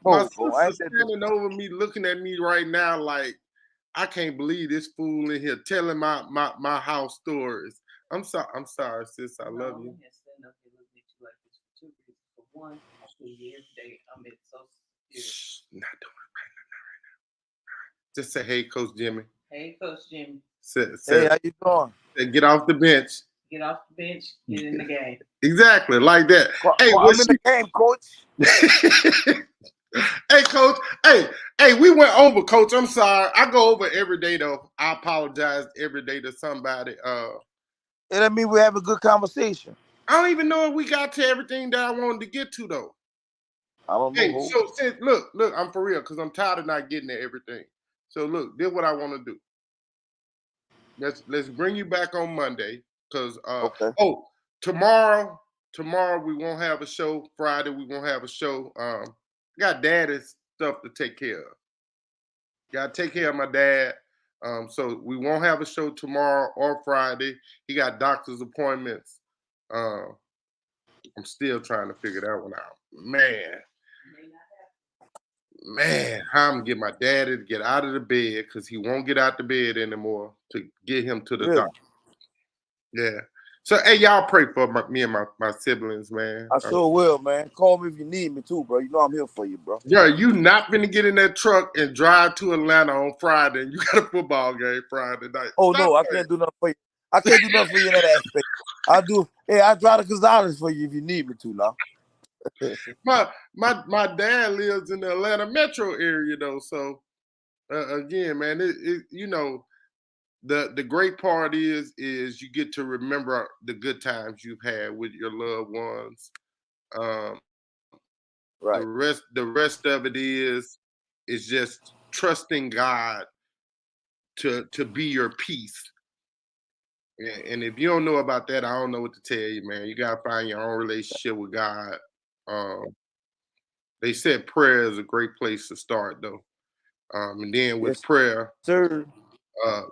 A: my
B: No, Cole, I
A: sister
B: ain't that disciplined.
A: standing over me, looking at me right now, like I can't believe this fool in here telling my house stories. I'm sorry, sis. I love you. Shh, not doing. Just say, hey, Coach Jimmy.
B: Hey,
A: Say,
B: how you doing?
A: get off the bench. Exactly, like that. Hey,
B: I'm in the game, coach.
A: hey, coach. Hey, we went over, coach. I'm sorry. I go over every day though. I apologize every day to somebody.
B: And that mean we have a good conversation.
A: I don't even know if we got to everything that I wanted to get to though.
B: I don't know
A: Hey,
B: who.
A: so since look, I'm for real because I'm tired of not getting to everything. So look, this what I want to do. Let's bring you back on Monday because
B: Okay.
A: oh tomorrow we won't have a show. Friday we won't have a show. Got daddy's stuff to take care of. Got to take care of my dad. So we won't have a show tomorrow or Friday. He got doctor's appointments. Uh, I'm still trying to figure that one out. Man, how I'm gonna get my daddy to get out of the bed because he won't get out the bed anymore to get him to the
B: Really?
A: doctor. Yeah. So hey, y'all pray for me and my siblings, man.
B: I sure will, man. Call me if you need me too, bro. You know I'm here for you, bro.
A: Yeah, you not gonna get in that truck and drive to Atlanta on Friday and you got a football game Friday night.
B: Oh
A: Stop
B: no, I can't do nothing for you. I can't do nothing for you in that aspect. I do. Hey, I drive the Gonzalez for you if you need me to now.
A: my dad lives in the Atlanta metro area though, so again, man, you know the great part is you get to remember the good times you've had with your loved ones. Um,
B: Right.
A: the rest of it is just trusting God to be your peace. And if you don't know about that, I don't know what to tell you, man. You gotta find your own relationship with God. Um, they said prayer is a great place to start, though. And then with
B: Yes,
A: prayer,
B: sir.
A: uh,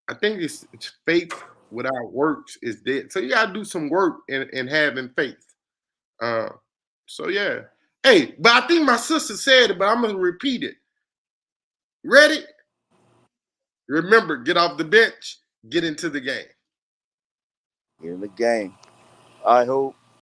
A: I think it's faith without works is dead. So you gotta do some work in having faith. Uh, so yeah. Hey, but I think my sister said it, but I'm gonna repeat it. Ready? Remember, get off the bench, get into the game.
B: in the game. I hope.